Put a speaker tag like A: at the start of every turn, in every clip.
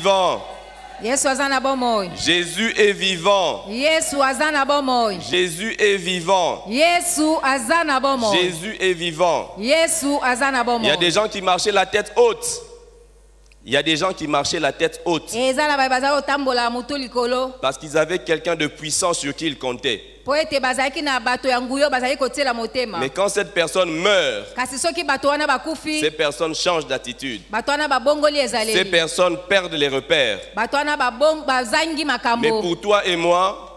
A: Vivant. Jésus est vivant. Jésus est vivant. Jésus est vivant. Il y a des gens qui marchaient la tête haute. Il y a des gens qui marchaient la tête haute. Parce qu'ils avaient quelqu'un de puissant sur qui ils comptaient. Mais quand cette personne meurt, ces personnes changent d'attitude. Ces personnes perdent les repères. Mais pour toi et moi,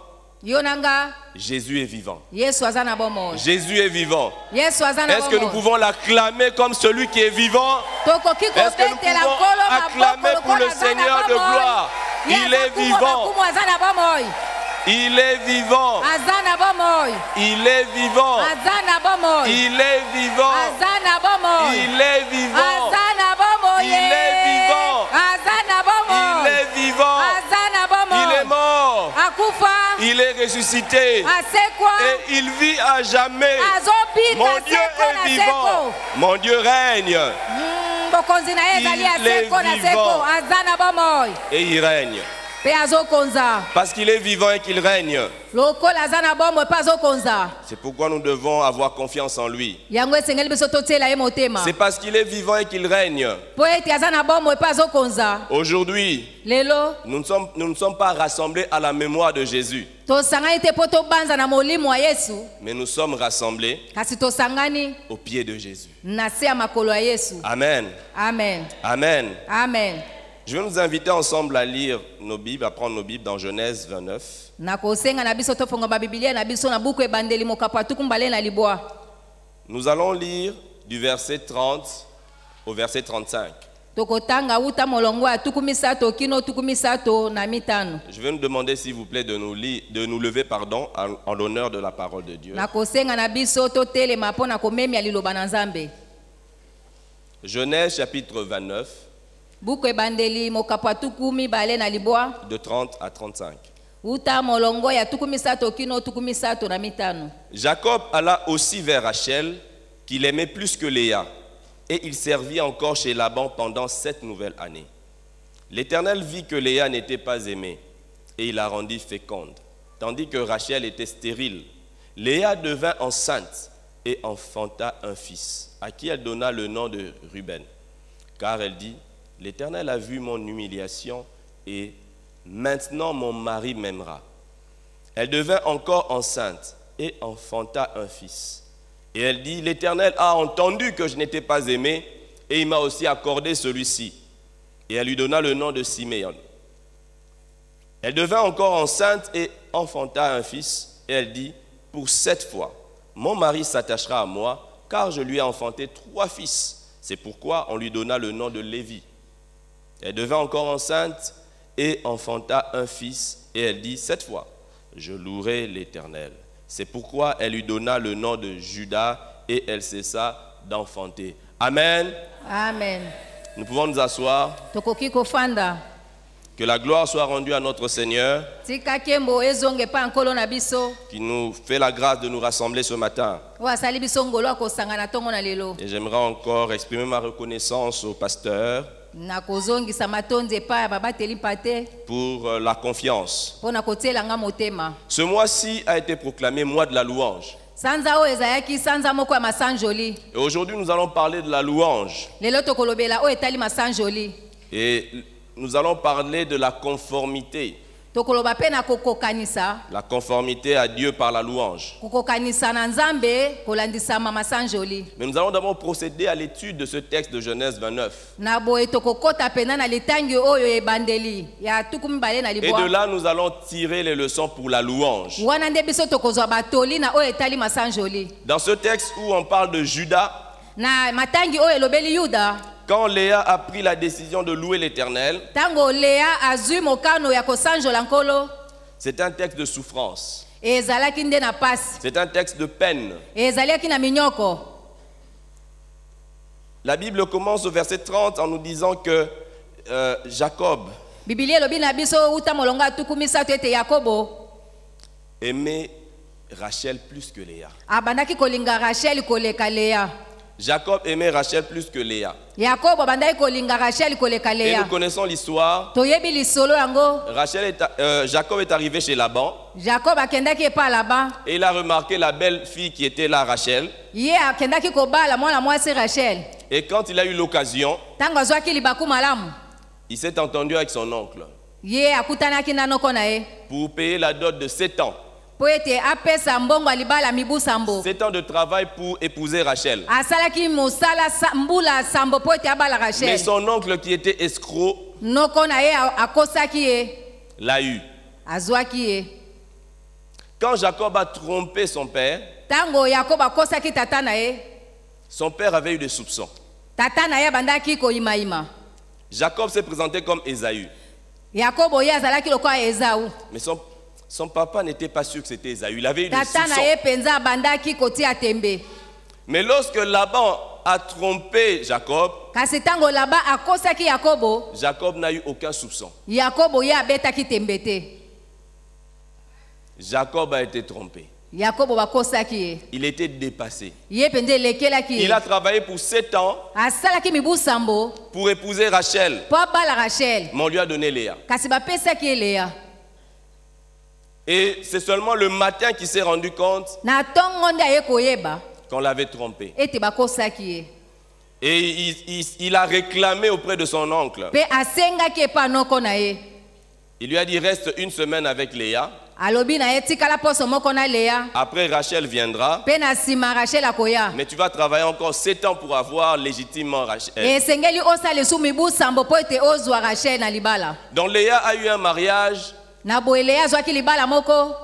A: Jésus est vivant. Jésus est vivant. Est-ce que nous pouvons l'acclamer comme celui qui est vivant? Est-ce que nous pouvons acclamer pour le Seigneur de gloire? Il est vivant. Il est vivant. Il est vivant. Il est vivant. Il est vivant. Il est vivant. Il est vivant. Il est mort. Il est ressuscité. Et il vit à jamais. Mon Dieu est vivant. Mon Dieu règne. Il est vivant. Et il règne. Parce qu'il est vivant et qu'il règne. C'est pourquoi nous devons avoir confiance en lui. C'est parce qu'il est vivant et qu'il règne. Aujourd'hui, nous ne sommes pas rassemblés à la mémoire de Jésus. Mais nous sommes rassemblés au pied de Jésus. Amen. Amen. Amen. Amen. Je vais nous inviter ensemble à lire nos Bibles, à prendre nos Bibles dans Genèse 29. Nous allons lire du verset 30 au verset 35. Je vais nous demander s'il vous plaît de nous lever en l'honneur de la parole de Dieu. Genèse chapitre 29. De 30 à 35. Jacob alla aussi vers Rachel, qu'il aimait plus que Léa, et il servit encore chez Laban pendant 7 nouvelles années. L'Éternel vit que Léa n'était pas aimée, et il la rendit féconde, tandis que Rachel était stérile. Léa devint enceinte et enfanta un fils, à qui elle donna le nom de Ruben, car elle dit: l'Éternel a vu mon humiliation et maintenant mon mari m'aimera. Elle devint encore enceinte et enfanta un fils. Et elle dit: l'Éternel a entendu que je n'étais pas aimée et il m'a aussi accordé celui-ci. Et elle lui donna le nom de Siméon. Elle devint encore enceinte et enfanta un fils. Et elle dit: pour 7 fois, mon mari s'attachera à moi, car je lui ai enfanté 3 fils. C'est pourquoi on lui donna le nom de Lévi. Elle devint encore enceinte et enfanta un fils. Et elle dit 7 fois: je louerai l'Éternel. C'est pourquoi elle lui donna le nom de Judas et elle cessa d'enfanter. Amen. Amen. Nous pouvons nous asseoir. Que la gloire soit rendue à notre Seigneur, qui nous fait la grâce de nous rassembler ce matin. Et j'aimerais encore exprimer ma reconnaissance au pasteur pour la confiance. Ce mois-ci a été proclamé mois de la louange. Et aujourd'hui nous allons parler de la louange. Et nous allons parler de la conformité. La conformité à Dieu par la louange. Mais nous allons d'abord procéder à l'étude de ce texte de Genèse 29. Et de là, nous allons tirer les leçons pour la louange. Dans ce texte où on parle de Judas, quand Léa a pris la décision de louer l'Éternel, c'est un texte de souffrance. C'est un texte de peine. La Bible commence au verset 30 en nous disant que Jacob aimait Rachel plus que Léa. Jacob aimait Rachel plus que Léa.
B: Yakobo bandaki kolinga Rachel koleka
A: Et
B: Léa.
A: nous connaissons l'histoire.
B: Toyebi lisolo yango.
A: Jacob est arrivé chez Laban.
B: Jacob akendaki pa là-bas.
A: Et il a remarqué la belle fille qui était là, Rachel.
B: Ye akendaki kobala mwana mwasi Rachel.
A: Et quand il a eu l'occasion,
B: Tango azwaki libaku malamu.
A: il s'est entendu avec son oncle
B: Ye akutanaki nanoko na ye.
A: pour payer la dot de 7 ans.
B: Po ete apesa mbongo alibala mibu sambo.
A: 7 ans de travail pour épouser Rachel.
B: Asalaki mosala mbula sambo po ete abala Rachel.
A: Mais son oncle qui était escroc
B: Noko na ye akosaki ye.
A: l'a eu.
B: Azwaki ye.
A: Quand Jacob a trompé son père,
B: Tango Yakob akosaki tata na ye.
A: son père avait eu des soupçons.
B: Tata na ye bandaki koyimayima.
A: Jacob s'est présenté comme Ésaü.
B: Yakobo ye azalaki lokola Esaü.
A: Mais son papa n'était pas sûr que c'était Ésaü. Il avait eu des
B: Tata na
A: soupçons.
B: ye penza bandaki kotia tembe.
A: Mais lorsque Laban a trompé Jacob,
B: Kasi tango laba akosaki Yakobo.
A: Jacob n'a eu aucun soupçon.
B: Yakobo ye abetaki tembe te.
A: Jacob a été trompé.
B: Yakobo bakosaki ye.
A: Il était dépassé.
B: Ye penze lekelaki
A: Il
B: ye.
A: a travaillé pour 7 ans
B: Asalaki mibu sambo.
A: pour épouser Rachel.
B: Po abala Rachel.
A: Mais on lui a donné Léa.
B: Kasi bapesaki ye Léa.
A: Et c'est seulement le matin qu'il s'est rendu compte
B: Na tongo nde aye koyeba.
A: qu'on l'avait trompé.
B: Ete bakosaki ye.
A: Et il a réclamé auprès de son oncle.
B: Pe asengaki epa noko na ye.
A: Il lui a dit reste une semaine avec Léa.
B: Alobi na ye tikala poso moko na Léa.
A: Après Rachel viendra.
B: Pe na sima Rachel akoya.
A: Mais tu vas travailler encore 7 ans pour avoir légitimement Rachel.
B: Esengeli osala esu mibu sambo po ete ozwa Rachel na libala.
A: Donc Léa a eu un mariage
B: Na boye Léa azwaki libala moko.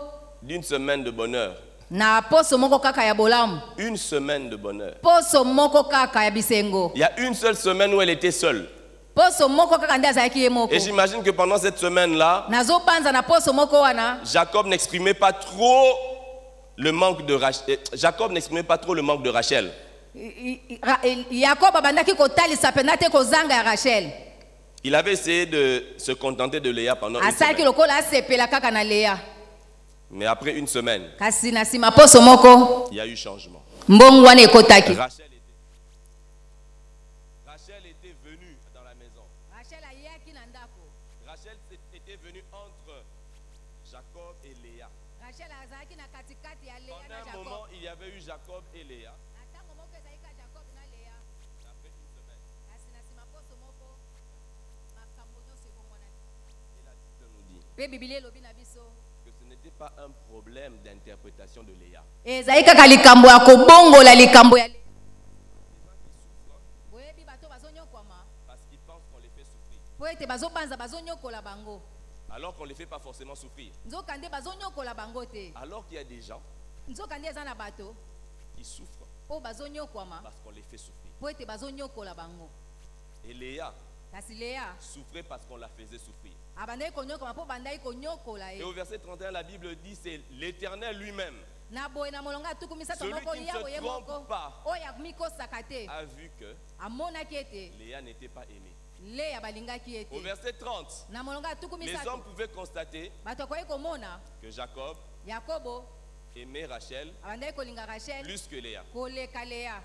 A: d'une semaine de bonheur.
B: Na poso moko kaka ya bolamu.
A: Une semaine de bonheur.
B: Poso moko kaka ya bisengo.
A: Il y a une seule semaine où elle était seule.
B: Poso moko kaka nde azalaki ye moko.
A: Et j'imagine que pendant cette semaine-là,
B: Nazo panza na poso moko wana.
A: Jacob n'exprimait pas trop le manque de Rachel. Jacob n'exprimait pas trop le manque de Rachel.
B: Yakob abandaki kotalisa pena te kozanga ya Rachel.
A: Il avait essayé de se contenter de Léa pendant une
B: Asalaki
A: semaine.
B: lokola asepela kaka na Léa.
A: Mais après une semaine,
B: Kasi na sima poso moko.
A: il y a eu changement.
B: Mbongo wana ekotaki.
A: Rachel était venue dans la maison.
B: Rachel ayaki na ndako.
A: Rachel était venue entre Jacob et Léa.
B: Rachel azalaki na katikati ya Léa na
A: Pendant un
B: Jacob.
A: moment, il y avait eu Jacob et Léa.
B: Na tango moko ezalaki ka Jacob na Léa.
A: Après une semaine,
B: Kasi na sima poso moko makambo nyonso ekomwanaki.
A: et la Bible nous dit
B: Pe Biblia elobi na biso.
A: que ce n'était pas un problème d'interprétation de Léa.
B: Ezalaki kaka likambo ya kobongola likambo ya boyebi bato bazonyokwama
A: Parce qu'ils pensent qu'on les fait souffrir.
B: po ete bazobanza bazonyokola bango
A: Alors qu'on ne les fait pas forcément souffrir.
B: nzoka nde bazonyokola bango te
A: Alors qu'il y a des gens
B: nzoka nde eza na bato
A: qui souffrent
B: oyo bazonyokwama
A: parce qu'on les fait souffrir.
B: po ete bazonyokola bango.
A: Et Léa
B: Kasi Léa
A: souffrait parce qu'on la faisait souffrir.
B: abandaki konyokola mpo bandaki konyokola
A: Et
B: ye.
A: au verset 31, la Bible dit c'est l'Éternel lui-même
B: Na boye na molongo ya tuku misato
A: Celui
B: moko
A: qui ne se
B: yawe ye
A: trompe
B: moko
A: pas.
B: oyo amikosaka te
A: a vu que
B: amonaki ete
A: Léa n'était pas aimée.
B: Léa balingaki ye
A: Au
B: te.
A: verset 30,
B: Na molongo ya tuku
A: les
B: misato
A: hommes pouvaient constater
B: bato akoki komona
A: que Jacob
B: Yakobo
A: aimait Rachel
B: abandaki kolinga Rachel
A: plus que Léa.
B: koleka Léa.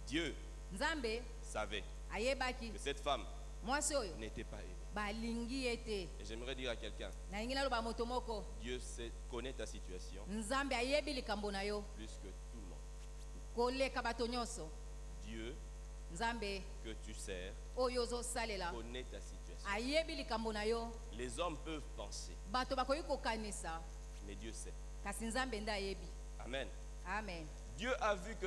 A: Dieu
B: Nzambe
A: savait
B: ayebaki
A: que cette femme
B: mwasi oyo
A: n'était pas aimée.
B: balingi ye te.
A: Et j'aimerais dire à quelqu'un,
B: Nalingi naloba moto moko
A: Dieu connaît ta situation
B: Nzambe ayebi likambo na yo
A: plus que tout le monde.
B: koleka bato nyonso.
A: Dieu
B: Nzambe
A: que tu sers
B: oyo ozosalela
A: connaît ta situation.
B: ayebi likambo na yo.
A: Les hommes peuvent penser,
B: Bato bakoki kokanisa
A: mais Dieu sait.
B: kasi Nzambe nde ayebi.
A: Amen.
B: Amen.
A: Dieu a vu que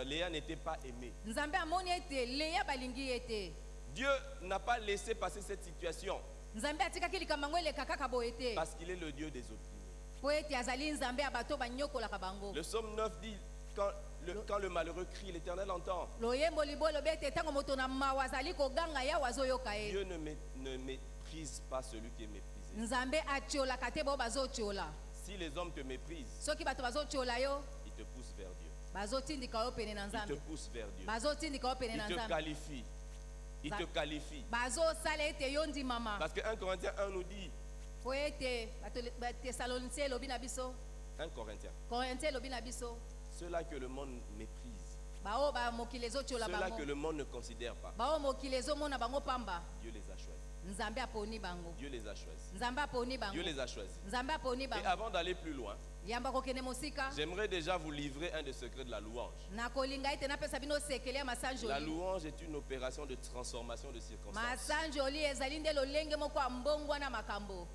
A: Léa n'était pas aimée.
B: Nzambe amoni ete Léa balingi ye te.
A: Dieu n'a pas laissé passer cette situation
B: Nzambe atikaki likambo yango eleka kaka boye te
A: parce qu'il est le Dieu des opprimés.
B: po ete azali Nzambe ya bato banyokolaka bango.
A: Le psaume 9 dit quand le malheureux crie, l'Éternel entend.
B: Loyembo libo elobi ete ntango moto na mawa azali koganga yawe azoyoka ye.
A: Dieu ne méprise pas celui qui est méprisé.
B: Nzambe atiolaka te bao bazotiola.
A: Si les hommes te méprisent,
B: Soki bato bazotiola yo
A: ils te poussent vers Dieu.
B: bazotindika yo pene na
A: Ils te
B: Nzambe.
A: poussent vers Dieu.
B: Bazotindika yo pene
A: Ils
B: na
A: te
B: Nzambe.
A: qualifient. Ils te qualifient.
B: Bazosala ete yo ndimama.
A: Parce que 1 Corinthiens 1 nous dit,
B: Po ete Thessaloniciens elobi na biso.
A: 1 Corinthiens,
B: Corinthiens elobi na biso.
A: ceux-là que le monde méprise,
B: bao ba mokili ezotiola
A: Ceux-là
B: bango
A: que le monde ne considère pas.
B: bao mokili ezomona bango pamba
A: Dieu les a choisis.
B: nzambe aponi bango
A: Dieu les a choisis.
B: nzambe aponi bango
A: Dieu les a choisis.
B: nzambe aponi
A: Et
B: bango
A: avant d'aller plus loin,
B: yamba kokende mosika
A: j'aimerais déjà vous livrer un des secrets de la louange.
B: nakolinga ete napesa bino sekele ya
A: La
B: masanjoli
A: louange est une opération de transformation de circonstances.
B: masanjoli ezali nde lolenge moko ya mbongwa na makambo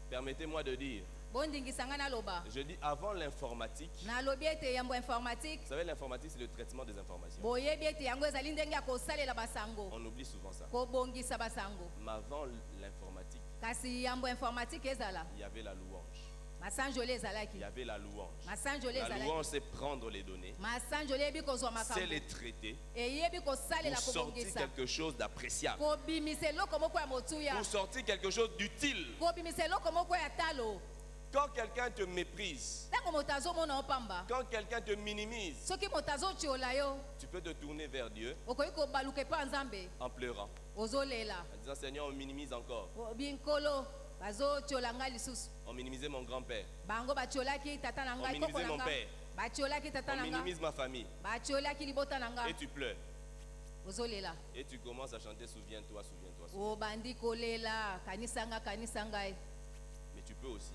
A: Permettez-moi de dire,
B: bondingisa ngai naloba
A: je dis avant l'informatique,
B: nalobi ete yambo informatique
A: vous savez l'informatique c'est le traitement des informations.
B: boyebi ete yango ezali ndenge ya kosalela basango
A: On oublie souvent ça.
B: kobongisa basango
A: Mais avant l'informatique,
B: kasi yambo informatique ezala
A: il y avait la louange.
B: masanjoli
A: Il
B: ezalaki
A: y avait la louange.
B: masanjoli
A: La
B: ezalaki
A: louange c'est prendre les données,
B: masanjoli eyebi kozwa
A: c'est
B: makambo
A: les traiter
B: eyebi kosalela
A: pour sortir
B: kobongisa
A: quelque chose d'appréciable,
B: kobimisa eloko moko ya motuya
A: pour sortir quelque chose d'utile.
B: kobimisa eloko moko ya talo
A: Quand quelqu'un te méprise,
B: ntango moto azomona opamba
A: quand quelqu'un te minimise,
B: soki moto azotiola yo
A: tu peux te tourner vers Dieu
B: okoki kobaluka epa ya nzambe
A: en pleurant,
B: ozolela
A: en disant Seigneur, on minimise encore.
B: binkolo bazotiola ngai lisusu
A: On minimisait mon grand-père,
B: bango batiolaki tata na ngai
A: On minimise
B: koko na
A: mon
B: ngai
A: père.
B: batiolaki tata
A: on
B: na ngai
A: minimise ma famille.
B: batiolaki libota na
A: Et
B: ngai
A: tu pleures.
B: ozolela
A: Et tu commences à chanter Souviens-toi, souviens-toi, souviens-toi.
B: obandi kolela kanisa ngai
A: Mais tu peux aussi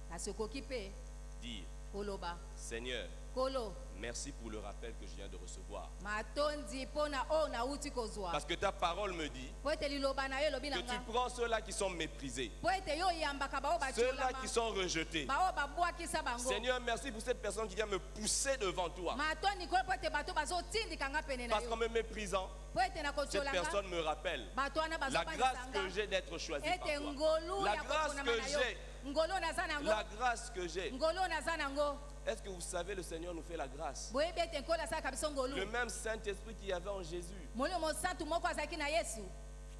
B: kasi okoki mpe
A: dire
B: koloba
A: Seigneur,
B: kolo
A: merci pour le rappel que je viens de recevoir.
B: matondi mpo na oyo nauti kozwa
A: Parce que ta parole me dit
B: mpo ete liloba na yo elobi
A: que
B: na
A: tu
B: ngai
A: prends ceux-là qui sont méprisés,
B: mpo ete yo oyambaka bao
A: ceux-là
B: batiolama
A: qui sont rejetés.
B: bao babwakisa bango
A: Seigneur, merci pour cette personne qui vient me pousser devant toi.
B: matondi kolo mpo ete bato bazotindika nga pene na
A: Parce qu'en
B: yo
A: me méprisant,
B: mpo ete
A: cette
B: nakotiola nga
A: personne me rappelle
B: bato wana
A: la grâce
B: bazobandisa
A: que
B: nga
A: j'ai d'être choisi par
B: ete
A: toi.
B: ngolu
A: La
B: ya
A: grâce
B: koponama
A: que
B: na yo
A: j'ai,
B: ngolu naza nango
A: la grâce que j'ai.
B: ngolu naza nango
A: Est-ce que vous savez, le Seigneur nous fait la grâce.
B: boyebi ete nkolo asalaka biso
A: Le
B: ngolu
A: même Saint-Esprit qu'il y avait en Jésus,
B: molimo mosantu moko azalaki na yesu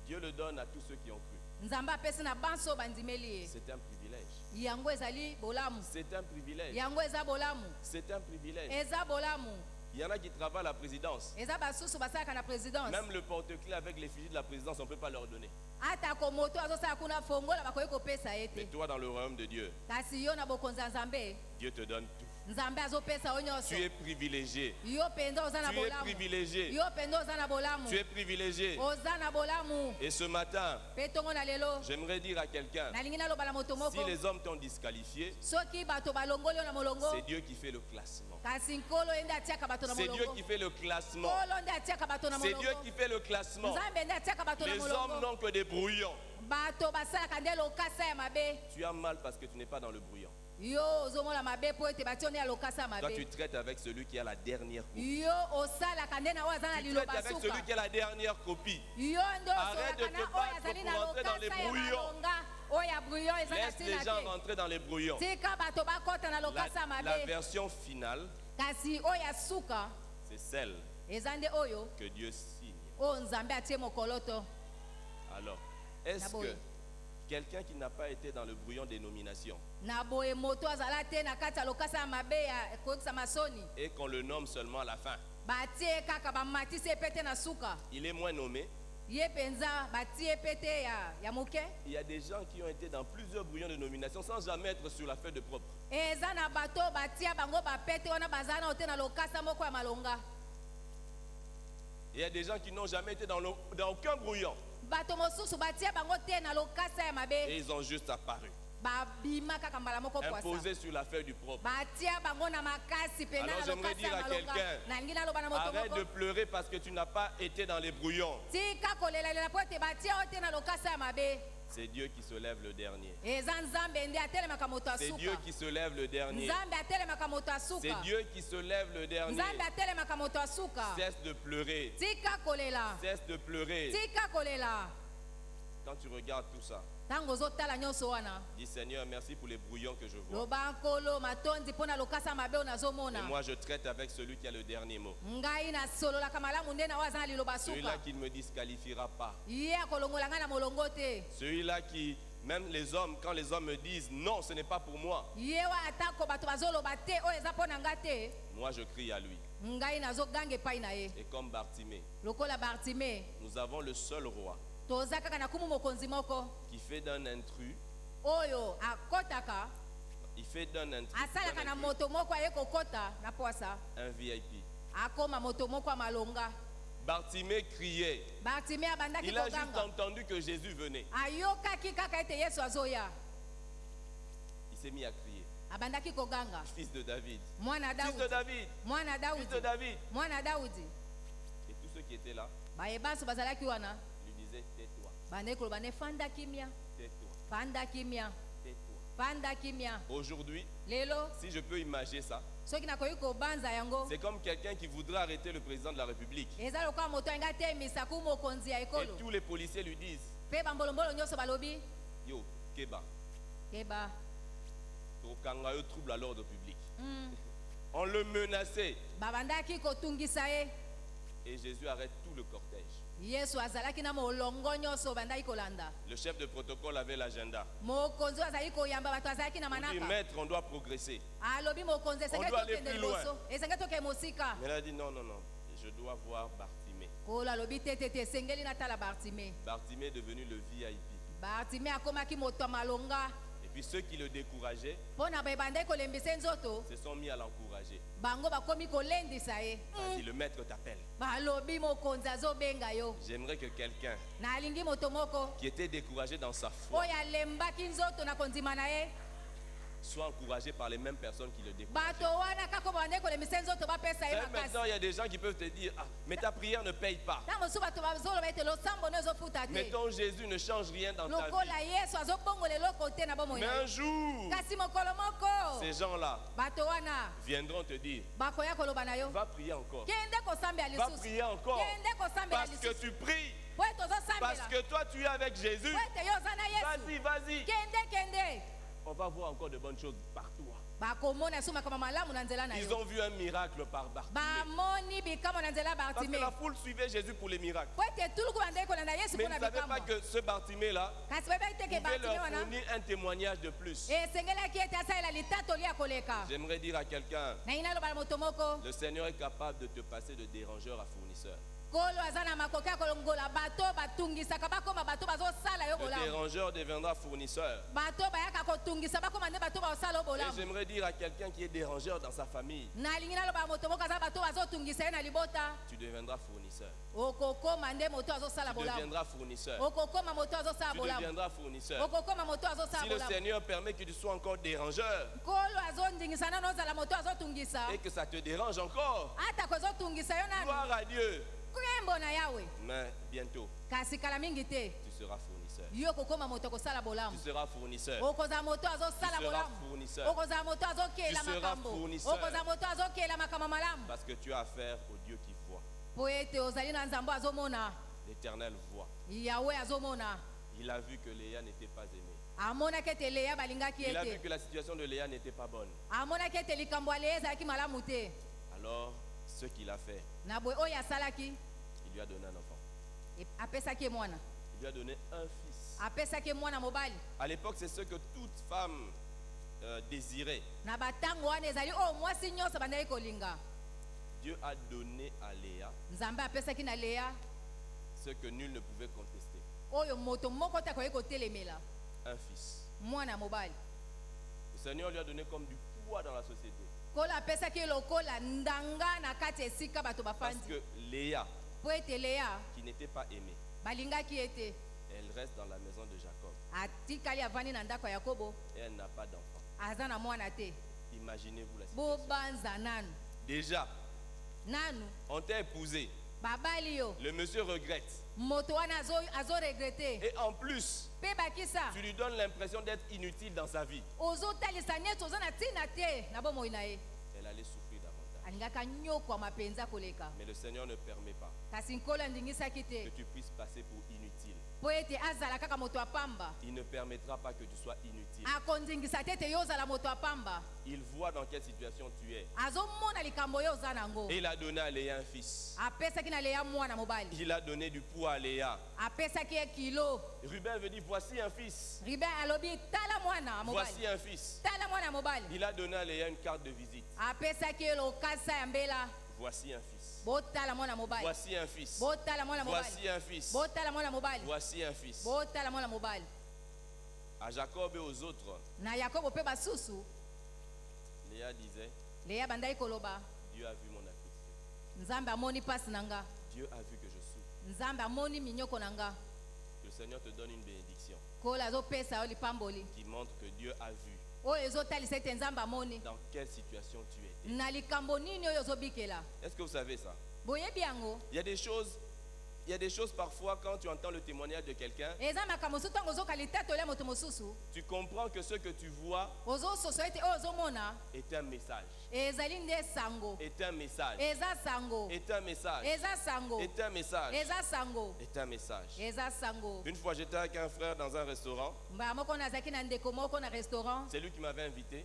A: Dieu le donne à tous ceux qui ont cru.
B: nzambe apesi na banso bandimeli ye
A: C'est un privilège.
B: yango ezali bolamu
A: C'est un privilège.
B: yango eza bolamu
A: C'est un privilège.
B: eza bolamu
A: Il y en a qui travaillent à la présidence.
B: eza basusu basalaka na présidence
A: Même le porte-clés avec l'effigie de la présidence, on ne peut pas leur donner.
B: atako moto azosala kuna fongola bakoki kopesa ye
A: Mais
B: te
A: toi, dans le royaume de Dieu,
B: kasi yo na bokonzi ya nzambe
A: Dieu te donne tout.
B: nzambe azopesa yo nyonso
A: Tu es privilégié.
B: yo mpenza oza na
A: Tu es
B: bolamu
A: privilégié.
B: yo mpenza oza na bolamu
A: Tu es privilégié.
B: oza na bolamu
A: Et ce matin,
B: mpe ntongo na lelo
A: j'aimerais dire à quelqu'un,
B: nalingi naloba na moto
A: si
B: moko
A: les hommes t'ont disqualifié,
B: soki bato balongoli yo na molongo
A: c'est Dieu qui fait le classement.
B: kasi nkolo ye nde atiaka bato na
A: C'est Dieu
B: molongo
A: qui fait le classement.
B: nkolo nde atiaka bato na
A: C'est Dieu
B: molongo
A: qui fait le classement.
B: nzambe nde atiaka bato na
A: Les hommes
B: molongo
A: n'ont que des brouillons.
B: bato basalaka nde lokasa ya mabe
A: Tu as mal parce que tu n'es pas dans le brouillon.
B: yo ozomona mabe mpo ete batia nde ya lokasa ya
A: Toi, tu
B: mabe
A: traites avec celui qui a la dernière copie.
B: yo osalaka nde na oyo aza na
A: Tu traites
B: liloba
A: avec celui
B: suka
A: qui a la dernière copie.
B: yo nde
A: Arrête de
B: osolaka
A: te
B: na oyo
A: battre
B: azali
A: pour
B: na
A: rentrer dans les
B: lokasa ya
A: brouillons.
B: malonga oyo ya brouillon eza na
A: Laisse les
B: ntina
A: gens
B: te
A: rentrer dans les brouillons.
B: tika bato bakɔta na
A: La,
B: lokasa ya
A: la
B: mabe
A: version finale,
B: kasi oyo ya suka
A: c'est celle
B: eza nde oyo
A: que Dieu signe.
B: oyo nzambe atie mokolo to
A: Alors, est-ce
B: Naboye.
A: que quelqu'un qui n'a pas été dans le brouillon des nominations
B: na boye moto azala te na kati ya lokasa ya mabe ya ekokisa masoni
A: et qu'on le nomme seulement à la fin,
B: batie kaka bamatisi ye mpe te na suka
A: il est moins nommé?
B: ye mpenza batie ye mpe te ya moke
A: Il y a des gens qui ont été dans plusieurs brouillons de nomination sans jamais être sur la feuille de propre.
B: eza na bato batia bango bapete wana bazala nao te na lokasa moko ya malonga
A: Il y a des gens qui n'ont jamais été dans aucun brouillon
B: bato mosusu batia bango te na lokasa ya
A: et
B: mabe
A: ils ont juste apparu,
B: babima kaka mbala moko poasa
A: imposés sur la feuille du propre.
B: batia bango na makasi pena
A: Alors
B: na
A: j'aimerais
B: lokasa
A: dire
B: ya
A: à
B: malonga
A: quelqu'un,
B: nalingi naloba na moto
A: arrête de
B: moko
A: pleurer parce que tu n'as pas été dans les brouillons.
B: tika kolelalela po ete batia oyo te na lokasa ya mabe
A: C'est Dieu qui se lève le dernier.
B: eza nzambe nde atelemaka moto ya
A: C'est Dieu
B: suka
A: qui se lève le dernier.
B: nzambe atelemaka moto ya
A: C'est
B: suka
A: Dieu qui se lève le dernier.
B: nzambe atelemaka moto ya suka
A: Cesse de pleurer.
B: tika kolela
A: Cesse de pleurer.
B: tika kolela
A: Quand tu regardes tout ça,
B: ntango ozotala nyonso wana
A: dis Seigneur, merci pour les brouillons que je vois.
B: loba nkolo matondi mpo na lokasa ya mabe oyo
A: Et
B: nazomona
A: moi, je traite avec celui qui a le dernier mot.
B: ngai nasololaka malamu nde na oyo aza na liloba
A: Celui-là
B: suka
A: qui ne me disqualifiera pas.
B: ye akolongola ngai na molongo te
A: Celui-là qui, même les hommes, quand les hommes me disent non, ce n'est pas pour moi,
B: ye wa atako bato bazoloba te oyo eza mpo na ngai te
A: moi je crie à lui.
B: ngai nazoganga epai na ye
A: Et comme Bartimée,
B: lokola bartime
A: nous avons le seul roi
B: toza kaka na kumu mokonzi moko
A: qui fait d'un intrus,
B: oyo akɔtaka
A: il fait d'un intrus,
B: asalaka na moto moko aye kokɔta na poasa
A: un VIP.
B: akoma moto moko ya malonga.
A: Bartimée criait.
B: Bartimée abandaki
A: Il a juste
B: koganga.
A: entendu que Jésus venait.
B: Ayokaki kaka ete Yesu azoya.
A: Il s'est mis à crier.
B: Abandaki koganga.
A: Fils de David.
B: Mwana
A: Fils de
B: Daudi.
A: David.
B: Mwana
A: Fils
B: Daudi.
A: de David.
B: Mwana Daudi.
A: Et tous ceux qui étaient là
B: Bayebanso bazalaki wana.
A: lui disaient tais-toi,
B: Bandeki koloba ne fanda kimia.
A: tais-toi,
B: Fanda kimia.
A: tais-toi.
B: Fanda kimia.
A: Aujourd'hui,
B: Lelo
A: si je peux imaginer ça,
B: soki nakoki kobanza yango.
A: c'est comme quelqu'un qui voudrait arrêter le président de la République.
B: Eza lokola moto alingi atemisa ku mokonzi ya
A: Et
B: ekolo.
A: tous les policiers lui disent,
B: Mpe bambolombolo nyonso balobi
A: yo, Keba,
B: keba.
A: tokanga yo trouble à l'ordre public. On le menaçait.
B: Babandaki kotungisa ye.
A: Et Jésus arrête tout le cortège.
B: Yesu azalaki na molongo nyonso bandaki kolanda.
A: Le chef de protocole avait l'agenda.
B: Mokonzi azalaki koyamba bato azalaki na
A: Il dit,
B: manaka.
A: maître, on doit progresser.
B: Alobi mokonzi esenge
A: doit aller
B: tokende
A: plus loin.
B: liboso. Esenge tokende mosika.
A: Mais il a dit, non, non, non, je dois voir Bartimée.
B: Kolo alobi tete esengeli natala Bartimée.
A: Bartimée est devenu le VIP.
B: Bartimée akomaki moto ya malonga.
A: Et puis ceux qui le décourageaient
B: Mpo na babandaki kolembisa nzoto.
A: se sont mis à l'encourager.
B: Bango bakomi kolendisa ye.
A: Vas-y, le maître t'appelle.
B: Balobi mokonzi azobenga yo.
A: J'aimerais que quelqu'un
B: Nalingi moto moko.
A: qui était découragé dans sa foi
B: Oyo alembaki nzoto na kondima na ye.
A: soit encouragé par les mêmes personnes qui le découragent.
B: Bato wana kako babandaki kolembisa nzoto bapesa ye
A: Et
B: makasi.
A: maintenant, il y a des gens qui peuvent te dire, ah, mais ta prière ne paye pas.
B: Na mosusu bato bazoloba ete losambo no ezofuta te.
A: Mais ton Jésus ne change rien dans ta vie.
B: Lokola Yesu azobongola eloko te na bomoi
A: Mais
B: na
A: un
B: ye.
A: jour,
B: Kasi mokolo moko
A: ces gens-là
B: bato wana
A: viendront te dire,
B: bakoya koloba na yo
A: va prier encore.
B: kende kosambela
A: Va
B: lisusu
A: prier encore.
B: kende kosambela
A: Parce que
B: lisusu
A: tu pries.
B: po ete
A: Parce
B: ozosambela
A: que toi, tu es avec Jésus.
B: po ete yo oza na Yesu
A: Vas-y, vas-y.
B: kende
A: On va voir encore de bonnes choses par toi.
B: bakomona esu makambo malamu na nzela na
A: Ils
B: yo
A: ont vu un miracle par Bartimée.
B: bamoni bikambo na nzela ya
A: Parce que
B: Bartimée
A: la foule suivait Jésus pour les miracles.
B: po ete tuluku bandeki kolanda Yesu
A: Mais
B: mpo
A: ils
B: na
A: ne savaient pas
B: bikambo
A: que ce Bartimée-là
B: kasi bayebaki te ke
A: pouvait
B: Bartimée
A: leur
B: wana
A: fournir un témoignage de plus.
B: esengelaki ete asalela litatoli ya koleka
A: J'aimerais dire à quelqu'un,
B: nangi naloba na moto moko
A: le Seigneur est capable de te passer de dérangeur à fournisseur.
B: kolo aza na makoki ya kolongola bato batungisaka bakoma bato bazosala yo
A: Le
B: bolamu
A: dérangeur deviendra fournisseur.
B: bato bayaka kotungisa bakoma nde bato bazosala yo
A: Et
B: bolamu
A: j'aimerais dire à quelqu'un qui est dérangeur dans sa famille,
B: nalingi naloba moto moko aza bato bazotungisa ye na libota
A: tu deviendras fournisseur.
B: okokoma nde moto azosala
A: Tu
B: bolamu
A: deviendras fournisseur.
B: okokoma moto azosala
A: Tu
B: bolamu
A: deviendras fournisseur.
B: okokoma moto azosala
A: Si le
B: bolamu
A: Seigneur permet que tu sois encore dérangeur
B: kolo azondingisa nano ozala moto azotungisa
A: et que ça te dérange encore,
B: atako ezotungisa yo nani
A: gloire à Dieu.
B: krembo na yawe
A: Mais bientôt,
B: kasi kala mingi te
A: tu seras fournisseur.
B: yo kokoma moto akosala
A: Tu
B: bolamu
A: seras fournisseur.
B: okozala moto azosala
A: Tu seras
B: bolamu
A: fournisseur.
B: okozala moto azokela
A: Tu seras
B: makambo
A: fournisseur.
B: okozala moto azokela makambo malamu
A: Parce que tu as affaire au Dieu qui voit.
B: po ete ozali na nzambe azomona
A: L'Éternel voit.
B: yawe azomona
A: Il a vu que Léa n'était pas aimée.
B: amonaki ete leya balingaki
A: Il a vu
B: ete
A: que la situation de Léa n'était pas bonne.
B: amonaki ete likambo ya leya ezalaki malamu te
A: Alors, ce qu'il a fait,
B: na boye oyo asalaki
A: il lui a donné un enfant.
B: apesaki ye mwana
A: Il lui a donné un fils.
B: apesaki ye mwana mobali
A: À l'époque, c'est ce que toute femme désirait.
B: na batango wana ezali oyo mwasi nyonso bandaki kolinga
A: Dieu a donné à Léa
B: nzambe apesaki na leya
A: ce que nul ne pouvait contester.
B: oyo moto moko te akoki kotelemela
A: Un fils.
B: mwana mobali
A: Le Seigneur lui a donné comme du poids dans la société.
B: kolo apesaki ye lokola ndanga na kati ya esika bato
A: Parce
B: bafandi
A: que Léa,
B: po ete leya
A: qui n'était pas aimée,
B: balingaki ye te
A: elle reste dans la maison de Jacob
B: atikali avandi na ndako ya yakobo
A: et elle n'a pas d'enfant.
B: aza na mwana te
A: Imaginez-vous la situation.
B: bobanza nanu
A: Déjà,
B: nanu
A: on t'a épousé.
B: babali yo
A: Le monsieur regrette.
B: moto wana azoregrete
A: Et en plus,
B: mpe bakisa
A: tu lui donnes l'impression d'être inutile dans sa vie.
B: ozotalisa neti oza na ntina te na bomoi na ye
A: Elle allait souffrir davantage.
B: alingaki anyokwama mpenza koleka
A: Mais le Seigneur ne permet pas
B: kasi nkolo andingisaki
A: que
B: te
A: tu puisses passer pour inutile.
B: mpo ete azala kaka moto ya pamba
A: Il ne permettra pas que tu sois inutile.
B: akondingisa te ete yo ozala moto ya pamba
A: Il voit dans quelle situation tu es.
B: azomona likambo oyo oza nango
A: Et il a donné à Léa un fils.
B: apesaki na leya mwana mobali
A: Il a donné du poids à Léa.
B: apesaki ye kilo
A: Ruben veut dire, voici un fils.
B: ribe alobi tala mwana ya
A: Voici
B: mobali
A: un fils.
B: tala mwana ya mobali
A: Il a donné à Léa une carte de visite.
B: apesaki ye lokasa ya mbela
A: Voici un fils.
B: botala mwana mobali
A: Voici un fils.
B: botala mwana mobali
A: Voici un fils.
B: botala mwana mobali
A: Voici un fils.
B: botala mwana mobali
A: À Jacob et aux autres,
B: na yakobo mpe basusu
A: Léa disait,
B: leya bandaki koloba
A: Dieu a vu mon affliction.
B: Nzambe amoni pasi nanga.
A: Dieu a vu que je souffre.
B: Nzambe amoni minyoko nanga.
A: Que le Seigneur te donne une bénédiction
B: Kola zo pesa oli pamboli.
A: qui montre que Dieu a vu
B: O ezo talisa ete Nzambe amoni.
A: dans quelle situation tu étais.
B: Na likambo nini oyo zo bikela.
A: Est-ce que vous savez ça?
B: Boyebi yango.
A: Il y a des choses parfois quand tu entends le témoignage de quelqu'un,
B: Eza makambo so tango zo kalita tolia moto mosusu.
A: tu comprends que ce que tu vois
B: Ozo soso ete ozo mona.
A: est un message.
B: Ezali nde sango.
A: Est un message.
B: Eza sango.
A: Est un message.
B: Eza sango.
A: Est un message.
B: Eza sango.
A: Est un message.
B: Eza sango.
A: Une fois, j'étais avec un frère dans un restaurant.
B: Mba moko nazaki na ndeko moko na restaurant.
A: C'est lui qui m'avait invité.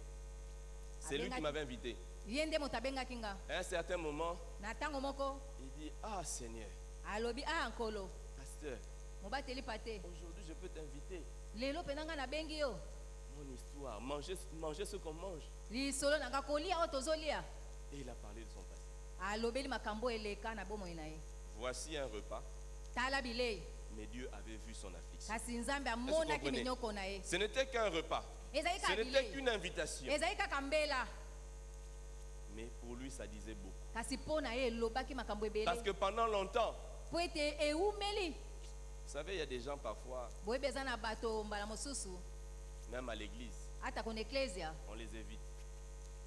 A: C'est lui qui m'avait invité.
B: Yende moto abengaki nga.
A: À un certain moment,
B: Na tango moko
A: il dit, ah Seigneur,
B: alobi nkolo.
A: pasteur,
B: Mobateli pate.
A: aujourd'hui je peux t'inviter.
B: Lelo penanga na bengi yo.
A: Mon histoire, manger ce qu'on mange.
B: Lisolo nanga kolia o tozolia.
A: Et il a parlé de son passé.
B: Alobeli makambo eleka na bomoi na ye.
A: Voici un repas,
B: Tala bilei.
A: mais Dieu avait vu son affliction.
B: Kasi Nzambe
A: Est-ce que vous
B: amonaki
A: comprenez?
B: minyoko na ye.
A: Ce n'était qu'un repas.
B: Ezali
A: Ce
B: ka
A: n'était
B: bilei.
A: qu'une invitation.
B: Ezali kaka mbela.
A: Mais pour lui, ça disait beaucoup.
B: Kasi po na ye elobaki makambo ebele.
A: Parce que pendant longtemps,
B: Po ete eumeli.
A: vous savez, il y a des gens parfois,
B: Boyebi eza na bato mbala mosusu.
A: même à l'église,
B: Ata kona eklesia.
A: on les évite.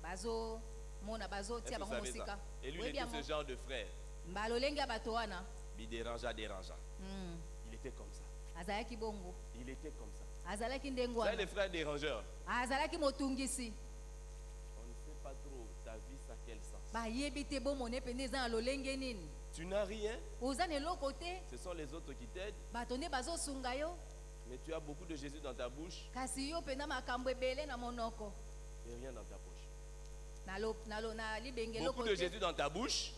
B: Bazo mona bazo
A: Est-ce
B: tia
A: que vous
B: bango
A: savez ça?
B: mosika.
A: Et lui, il
B: Boyebi
A: était ce
B: yango.
A: genre de frère.
B: Mbala olengi ya bato wana.
A: Il dérangeait.
B: Mm.
A: Il était comme ça.
B: Azalaki bongo.
A: Il était comme ça.
B: Azalaki
A: Vous
B: ndengo
A: savez,
B: wana.
A: les frères dérangeurs,
B: Azalaki motungisi.
A: on ne sait pas trop ta vie, ça quel sens.
B: Bayebi te bomone pene eza na lolenge nini.
A: Tu n'as rien,
B: Oza na eloko te.
A: ce sont les autres qui t'aident,
B: Bato nde bazosunga yo.
A: mais tu as beaucoup de Jésus dans ta bouche
B: Kasi yo pena makambo ebele na monoko.
A: et rien dans ta poche.
B: Na libenge
A: Beaucoup
B: eloko
A: de
B: te.
A: Jésus dans ta bouche,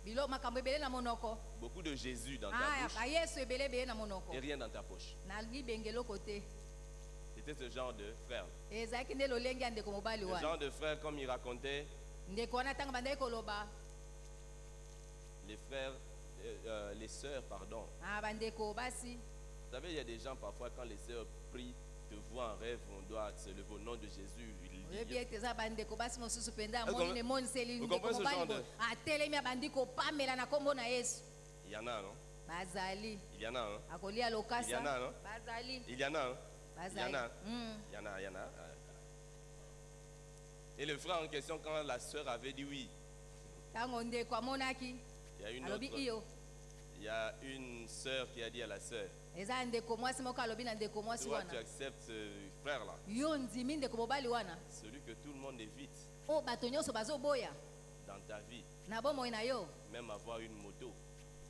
B: Bilo makambo ebele na monoko.
A: beaucoup de Jésus dans ta
B: Ah,
A: bouche
B: ba Yesu ebele ebele na monoko.
A: et rien dans ta poche.
B: Na libenge eloko te.
A: C'était ce genre de frère.
B: Ezalaki nde lolenge ya ndeko mobali
A: Ce
B: wana.
A: genre de frère, comme il racontait,
B: Ndeko wana ntango bandaki koloba.
A: les frères, les sœurs, pardon.
B: Ah, bandeko basi.
A: Vous savez, il y a des gens parfois, quand les sœurs prient, te voient en rêve, on doit se lever au nom de Jésus.
B: Oyebi ete eza bandeko basi mosusu mpenza
A: Vous
B: amoni ne moniseli
A: vous
B: ndeko
A: comprenez ce
B: mobali
A: genre
B: boye.
A: de-
B: Atelemi abandi kopamela na kombo na Yesu.
A: Il y en a, non?
B: Bazali.
A: Il y en a, hein?
B: Akolia lokasa.
A: Il y en a, non?
B: Bazali.
A: Il y en a, hein? Il y en
B: Bazali.
A: a.
B: Mm.
A: Il y en a, il y en a. Et le frère en question, quand la sœur avait dit oui,
B: Tango ndeko amonaki.
A: il y a une
B: Alobi
A: autre,
B: iyo.
A: il y a une sœur qui a dit à la sœur,
B: Eza ndeko mwasi moko alobi na ndeko mwasi
A: toi tu
B: wana.
A: acceptes ce frère-là,
B: Yo ndimi ndeko mobali wana.
A: celui que tout le monde évite
B: O bato nyonso bazoboya.
A: dans ta vie,
B: Na bomoi na yo.
A: même avoir une moto,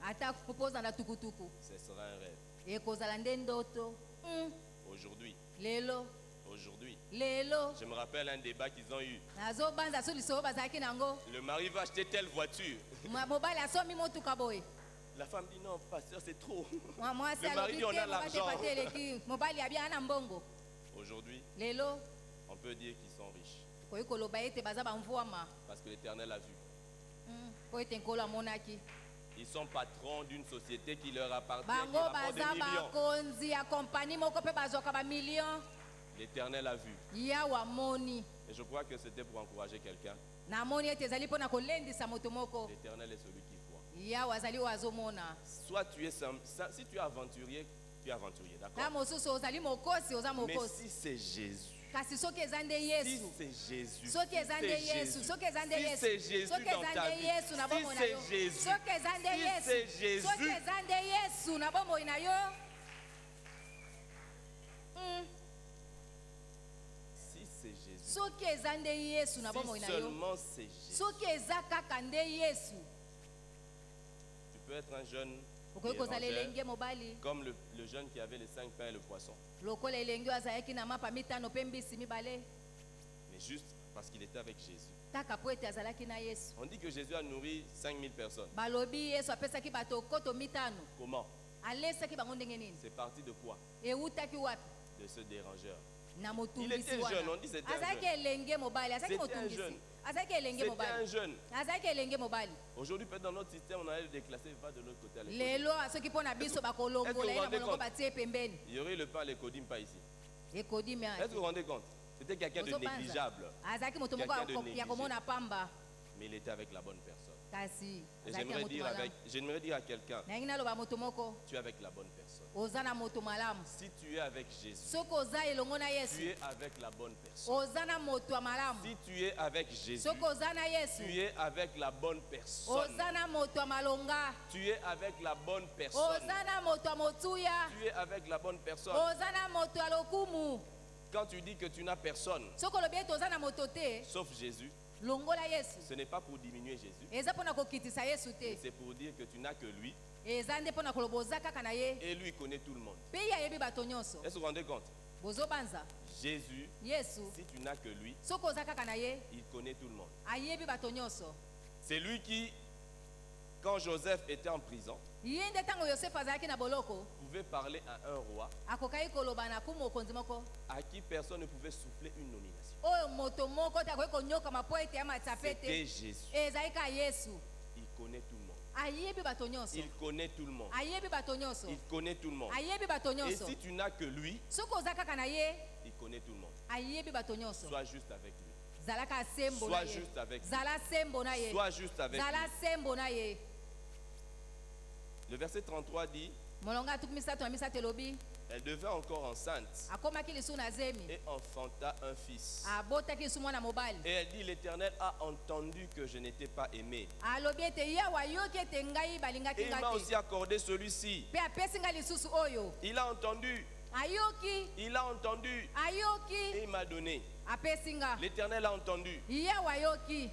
B: Ata proposa na tukutuku.
A: ce sera un rêve.
B: Ekozala nde ndoto. Mm.
A: Aujourd'hui,
B: Lelo. Lelo.
A: je me rappelle un débat qu'ils ont eu.
B: Nazobanza so liso bazalaki nango.
A: Le mari va acheter telle voiture.
B: Mobali asomi motuka boye.
A: La femme dit non, pasteur, c'est trop.
B: Mwasi
A: Le mari
B: alobi
A: dit on a
B: te mobali
A: l'argent.
B: te eleki. Mobali abia na mbongo.
A: Aujourd'hui,
B: Lelo.
A: on peut dire qu'ils sont riches.
B: Koyi koloba ete baza bamvuama.
A: Parce que l'Éternel a vu.
B: Po ete nkolo amonaki.
A: Ils sont patrons d'une société qui leur appartient, qui
B: Bango
A: rapporte des
B: baza
A: millions.
B: bakonzi ya kompani moko mpe bazwaka bamillion.
A: L'Éternel a vu.
B: Yawe amoni.
A: Et je crois que c'était pour encourager quelqu'un.
B: Namoni ete ezali mpo na kolendisa moto moko.
A: L'Éternel est celui qui voit.
B: Yawe azali oyo azomona.
A: Soit tu es si tu es aventurier, tu es aventurier,
B: Na
A: d'accord?
B: mosusu ozali mokosi oza
A: Mais
B: mokosi.
A: si c'est Jésus,
B: Kasi soki eza nde
A: si
B: Yesu.
A: c'est Jésus,
B: Soki eza nde
A: si c'est
B: Yesu,
A: Jésus,
B: soki eza nde
A: si
B: Yesu,
A: c'est Jésus
B: soki
A: dans
B: eza
A: ta
B: nde
A: vie,
B: Yesu na
A: si
B: bomoi na
A: c'est
B: yo,
A: Jésus,
B: soki eza nde
A: si
B: Yesu,
A: c'est Jésus,
B: soki eza nde Yesu na bomoi na yo.
A: si c'est Jésus,
B: Soki eza nde Yesu na bomoi
A: si
B: na yo,
A: seulement c'est Jésus,
B: soki eza kaka nde Yesu,
A: tu peux être un jeune
B: okoki kozala
A: érangeur,
B: elenge mobali
A: comme le jeune qui avait les 5 pains et le poisson,
B: lokola elenge oyo azalaki na mapa mitano mpe mbisi mibale
A: mais juste parce qu'il était avec Jésus.
B: taka po ete azalaki na Yesu.
A: On dit que Jésus a nourri 5000 personnes.
B: Balobi Yesu apesaki bato koto mitano,
A: Comment?
B: alesaki bango ndenge nini,
A: C'est parti de quoi?
B: ewutaki wapi?
A: De ce dérangeur.
B: Na
A: Il
B: motungisi
A: était
B: wana.
A: jeune, on dit c'était un
B: Azalaki
A: jeune.
B: elenge mobali, azalaki
A: C'était un
B: motungisi,
A: jeune.
B: azalaki elenge
A: C'était un
B: mobali,
A: jeune.
B: azalaki elenge mobali.
A: Aujourd'hui, peut-être dans notre système, on allait le déclasser, va de l'autre côté à l'école.
B: Lelo soki mpo na biso bakolongola ye na
A: rendez
B: molongo
A: compte?
B: batie pembeni
A: Il y aurait le pain à l'écodim, pas ici.
B: ekodimi
A: Est-ce que vous vous rendez compte? C'était quelqu'un de négligeable,
B: azalaki moto moko
A: Quelqu'un de
B: ya
A: négligé.
B: komona pamba,
A: mais il était avec la bonne personne.
B: kasi
A: Et
B: azalaki ya moto malamu.
A: j'aimerais dire à quelqu'un,
B: Nalingi naloba moto moko
A: tu es avec la bonne personne.
B: oza na moto malamu.
A: Si tu es avec Jésus,
B: Soki oza elongo na
A: tu
B: Yesu
A: es avec la bonne personne.
B: oza na moto ya malamu.
A: Si tu es avec Jésus,
B: Soki oza na Yesu
A: tu es avec la bonne personne.
B: oza na moto ya malonga.
A: Tu es avec la bonne personne.
B: Oza na moto ya motuya.
A: Tu es avec la bonne personne.
B: Oza na moto ya lokumu.
A: Quand tu dis que tu n'as personne,
B: Soki olobi ete oza na moto te
A: sauf Jésus,
B: longola Yesu
A: ce n'est pas pour diminuer Jésus,
B: eza mpo na kokitisa Yesu te.
A: c'est pour dire que tu n'as que lui
B: Eza nde mpo na koloba oza kaka na ye
A: et lui connaît tout le monde.
B: mpe ye ayebi bato nyonso.
A: Est-ce que vous vous rendez compte?
B: Bozobanza
A: Jésus,
B: Yesu
A: si tu n'as que lui,
B: soki oza kaka na ye
A: il connaît tout le monde.
B: ayebi bato nyonso.
A: C'est lui qui, quand Joseph était en prison,
B: Ye nde ntango Yosefu azalaki na boloko
A: pouvait parler à un roi
B: akokaki koloba na kumu mokonzi moko
A: à qui personne ne pouvait souffler une nomination.
B: oyo moto moko te akoki konyokama mpo ete amatisa pe
A: C'était
B: te.
A: Jésus.
B: Ezalaki ka Yesu
A: Il connaît tout le monde.
B: ayebi bato nyonso.
A: Il connaît tout le monde.
B: Ayebi bato nyonso.
A: Il connaît tout le monde.
B: Ayebi bato
A: Et
B: nyonso.
A: si tu n'as que lui,
B: Soki oza kaka na ye
A: il connaît tout le monde.
B: ayebi bato nyonso.
A: Sois juste avec lui.
B: Zalaka sembo na
A: Sois
B: ye.
A: juste avec lui.
B: Zala sembo na ye.
A: Sois juste avec
B: Zala
A: lui.
B: sembo na ye.
A: Le verset 33 dit,
B: Molonga atuku misato na misato elobi
A: elle devint encore enceinte
B: akomaki lisu na zemi
A: et enfanta un fils.
B: abotaki lisu mwana mobali.
A: Et elle dit, l'Éternel a entendu que je n'étais pas aimé.
B: Alobi ete yawe ayoki ete ngai balingaki
A: Et il m'a
B: nga
A: aussi
B: te
A: accordé celui-ci.
B: mpe apesi ngai lisusu oyo.
A: Il a entendu,
B: Ayoki
A: il a entendu et
B: ayoki
A: il m'a donné.
B: apesi nga.
A: L'Éternel a entendu.
B: Yawe ayoki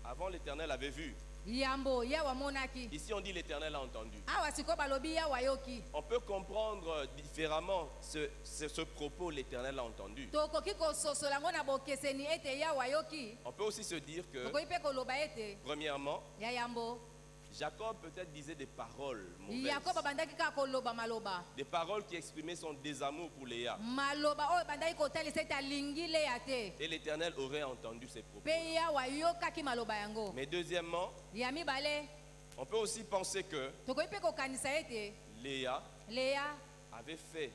A: Avant, l'Éternel avait vu.
B: yambo yawe amonaki.
A: Ici, on dit l'Éternel a entendu.
B: Awa sikoyo balobi yawe ayoki.
A: On peut comprendre différemment ce propos, l'Éternel a entendu.
B: Tokoki kososola yango na bokeseni ete yawe ayoki.
A: On peut aussi se dire que,
B: Tokoki mpe koloba ete
A: premièrement,
B: ya yambo
A: Jacob peut-être disait des paroles mauvaises.
B: yakobo bandaki kaka koloba maloba.
A: Des paroles qui exprimaient son désamour pour Léa.
B: Maloba oyo bandaki kotalisa ete alingi leya te.
A: Et l'Éternel aurait entendu ces propos.
B: Mpe yawe ayokaki maloba yango.
A: Mais deuxièmement,
B: Ya mibale
A: on peut aussi penser que
B: tokoki mpe kokanisa ete
A: Léa
B: leya
A: avait fait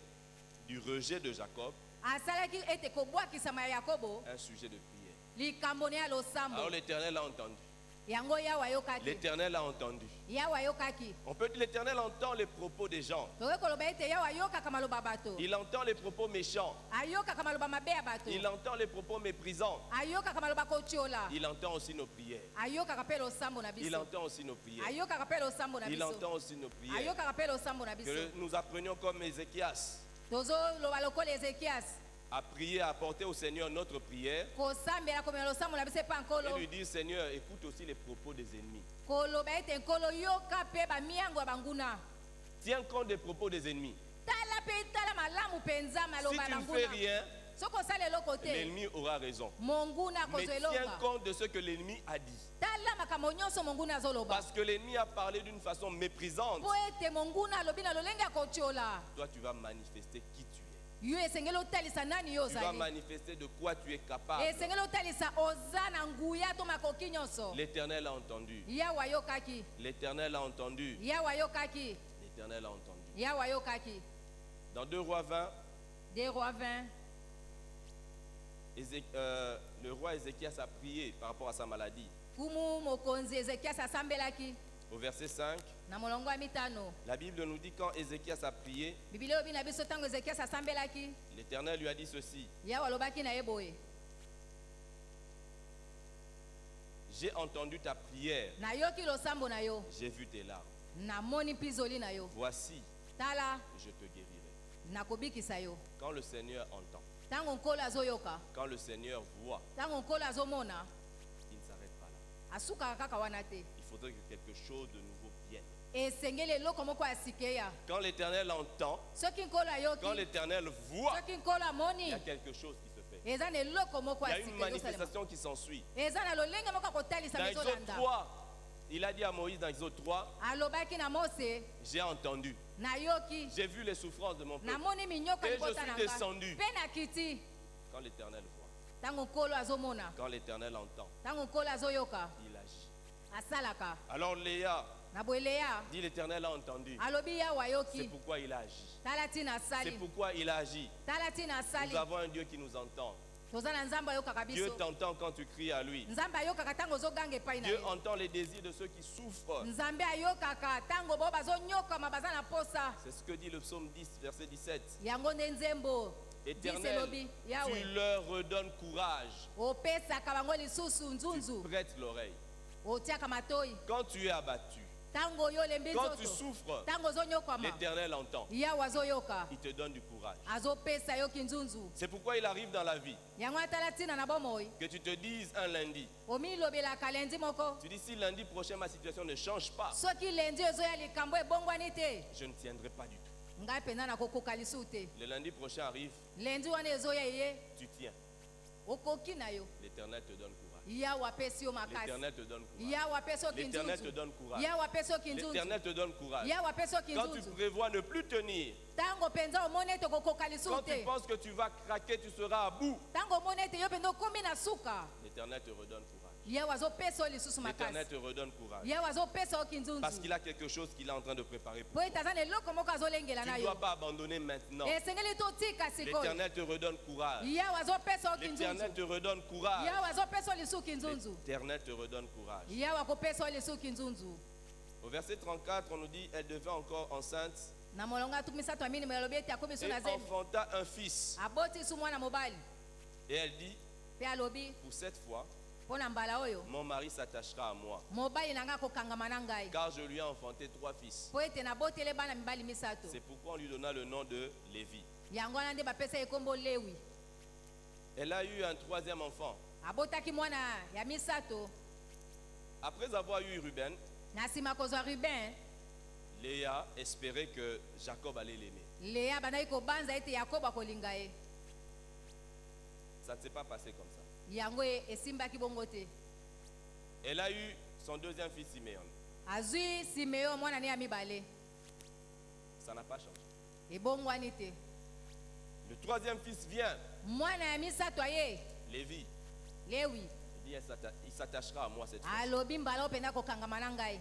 A: du rejet de Jacob
B: asalaki ete kobwakisama ya yakobo
A: un sujet de prière.
B: likambo ne ya
A: Alors
B: losambo.
A: l'Éternel a entendu.
B: Yango yawe ayokaki.
A: L'Éternel a entendu.
B: Yawe ayokaki.
A: On peut dire l'Éternel entend les propos des gens.
B: Tokoki koloba ete yawe ayokaka maloba bato.
A: Il entend les propos méchants.
B: Ayokaka maloba mabe ya bato.
A: Il entend les propos méprisants.
B: Ayokaka maloba kotiola.
A: Il entend aussi nos prières.
B: Ayokaka mpe losambo na
A: Il
B: biso.
A: entend aussi nos prières.
B: Ayokaka mpe losambo na
A: Il
B: biso.
A: entend aussi nos prières.
B: Ayokaka mpe losambo na biso.
A: Que nous apprenions comme Ézéchias
B: Tozoloba lokola Ezekias.
A: à prier, à apporter au Seigneur notre prière
B: Kosambela komela losambo na biso epa
A: et
B: nkolo.
A: lui dire, Seigneur, écoute aussi les propos des ennemis.
B: Koloba ete nkolo yoka mpe bamiyango ya banguna.
A: Tiens compte des propos des ennemis.
B: Tala mpe tala malamu mpenza
A: Si
B: maloba
A: tu
B: ya
A: ne fais
B: banguna.
A: rien,
B: Soki osala eloko te
A: l'ennemi aura raison.
B: monguna
A: Mais
B: akozwa
A: tiens
B: eloko.
A: compte de ce que l'ennemi a dit.
B: Tala makambo nyonso monguna azoloba.
A: Parce que l'ennemi a parlé d'une façon méprisante.
B: Po ete monguna alobi na lolenge ya kotiola.
A: Toi, tu vas manifester qui tu es.
B: Yo esengeli otalisa nani yo
A: Tu vas
B: ozali.
A: manifester de quoi tu es capable.
B: Esengeli otalisa oza na nguya to makoki nyonso.
A: L'Éternel a entendu.
B: Yawe ayokaki.
A: L'Éternel a entendu.
B: Yawe ayokaki.
A: L'Éternel a entendu.
B: Yawe ayokaki.
A: Dans 2 Rois 20,
B: 2 Rois 20.
A: le roi Ézéchias a prié par rapport à sa maladie.
B: Kumu mokonzi Ezekias asambelaki.
A: Au verset 5,
B: Na molongo ya mitano.
A: la Bible nous dit quand Ézéchias a prié,
B: Biblia obi na biso tango Ezekias asambelaki.
A: l'Éternel lui a dit ceci.
B: Yawe alobaki na ye boye.
A: J'ai entendu ta prière,
B: Nayoki losambo na yo.
A: j'ai vu tes larmes.
B: Namoni mpizoli na yo.
A: Voici,
B: Tala
A: je te guérirai.
B: nakobikisa yo.
A: Quand le Seigneur entend,
B: Tango nkolo azoyoka.
A: quand le Seigneur voit,
B: Tango nkolo azomona.
A: il ne s'arrête pas là.
B: Asukaka kaka wana te.
A: Il faudrait que quelque chose de nouveau vienne.
B: Esengeli eloko moko ya sikeya.
A: Quand l'Éternel entend,
B: Soki nkolo ayoki.
A: quand l'Éternel voit,
B: Soki nkolo
A: il
B: amoni.
A: y a quelque chose qui se fait.
B: Eza na eloko moko
A: Il y
B: ya
A: a une
B: sikeya.
A: manifestation qui s'ensuit.
B: Eza na lolenge moko ya kotalisa
A: Dans Exode
B: bezolanda.
A: 3, il a dit à Moïse dans Exode 3,
B: Alobaki na Mose.
A: j'ai entendu,
B: Nayoki.
A: j'ai vu les souffrances de mon peuple.
B: Namoni minyoko
A: Et
B: ya
A: je
B: libota
A: suis
B: na
A: descendu.
B: nga. Pe na kiti.
A: Quand l'Éternel voit,
B: Tango nkolo azomona.
A: quand l'Éternel entend,
B: Tango nkolo azoyoka.
A: il agit.
B: Asalaka.
A: Alors Léa
B: Na boeleya.
A: dit, l'Éternel a entendu.
B: Alobi yawe
A: C'est
B: ayoki.
A: pourquoi il a agi.
B: Tala tina
A: C'est
B: asali.
A: pourquoi il a agi.
B: Tala tina asali.
A: Nous avons un Dieu qui nous entend.
B: toza na nzambe ayokaka
A: Dieu
B: biso.
A: t'entend quand tu cries à lui.
B: Nzambe ayokaka tango ozoganga epai na
A: Dieu
B: ye.
A: entend les désirs de ceux qui souffrent.
B: Nzambe ayokaka tango bo bazonyokama baza na posa.
A: C'est ce que dit le psaume 10, verset 17.
B: Yango nde nzembo
A: Éternel,
B: elobi
A: tu
B: yawe
A: leur redonnes courage.
B: opesaka bango lisusu
A: Tu
B: nzunzu
A: prêtes l'oreille.
B: otiaka matoi
A: Quand tu es abattu,
B: tango oyo olembi
A: quand tu
B: nzoto
A: souffres,
B: tango ozonyokwama
A: l'Éternel entend.
B: yawe azoyoka
A: Il te donne du courage.
B: azopesa yo kinzunzu.
A: C'est pourquoi il arrive dans la vie
B: Yango atala ntina na bomoi
A: que tu te dises un lundi.
B: omilobelaka lendi moko
A: Tu dis si lundi prochain ma situation ne change pas,
B: soki lendi ezoya likambo ebongwani te
A: je ne tiendrai pas du tout.
B: ngai mpenza nakokoka lisusu te.
A: Le lundi prochain arrive,
B: Lendi wana ezoya ye
A: tu tiens.
B: okoki na yo
A: L'Éternel te donne courage.
B: yawe apesi yo makasi
A: L'Éternel te donne courage.
B: yawe apesi yo
A: L'Éternel te
B: kinzunzu
A: donne courage.
B: yawe apesi yo kinzunzu
A: L'Éternel te donne courage.
B: yawe apesi yo
A: Quand tu
B: kinzunzu
A: prévois ne plus tenir,
B: ntango mpenza omoni ete okokoka lisusu
A: quand tu
B: te
A: penses que tu vas craquer, tu seras à bout.
B: ntango omoni ete yo mpenza okomi na suka
A: L'Éternel te redonne courage.
B: yawe azopesa yo lisusu
A: L'Éternel
B: makasi
A: te redonne courage.
B: yawe azopesa yo
A: Parce
B: kinzunzu
A: qu'il a quelque chose qu'il est en train de préparer pour
B: po ete aza na eloko moko azolengela
A: tu
B: na
A: ne dois
B: yo
A: pas abandonner maintenant.
B: esengeli totika sikoyo
A: L'Éternel te redonne courage.
B: yawe azopesa yo
A: L'Éternel
B: kinzunzu
A: te redonne courage.
B: yawe azopesa yo lisusu kinzunzu
A: L'Éternel te redonne courage.
B: yawe akopesa yo lisusu kinzunzu.
A: Au verset 34, on nous dit, elle devint encore enceinte
B: Na molongo atuku misato ya minimum elobi ete akomi so
A: et
B: na zembe
A: enfanta un fils.
B: aboti su mwana mobali
A: Et elle dit,
B: mpe alobi
A: pour cette fois,
B: mpo na mbala oyo
A: mon mari s'attachera à moi,
B: mobali na ngai akokangama na ngai
A: car je lui ai enfanté 3 fils.
B: mpo ete naboteli bana mibali misato
A: C'est pourquoi on lui donna le nom de Lévi.
B: yango wana nde bapesa ye kombo lewi.
A: Elle a eu un 3e enfant.
B: Abotaki mwana ya misato
A: Après avoir eu Ruben,
B: na nsima kozwa ruben
A: Léa espérait que Jacob allait l'aimer.
B: leya bandaki kobanza ete yakobo akolinga ye
A: Ça ne s'est pas passé comme ça.
B: yango esimbaki bongo te.
A: Elle a eu son 2e fils Siméon.
B: azwi simeo mwana ne ya mibale
A: Ça n'a pas changé.
B: ebongwani te.
A: Le 3e fils vient,
B: mwana ya misato aye
A: Lévi.
B: lewi
A: Il dit, il s'attachera à moi cette fois.
B: alobi mbala openda kokangama na ngai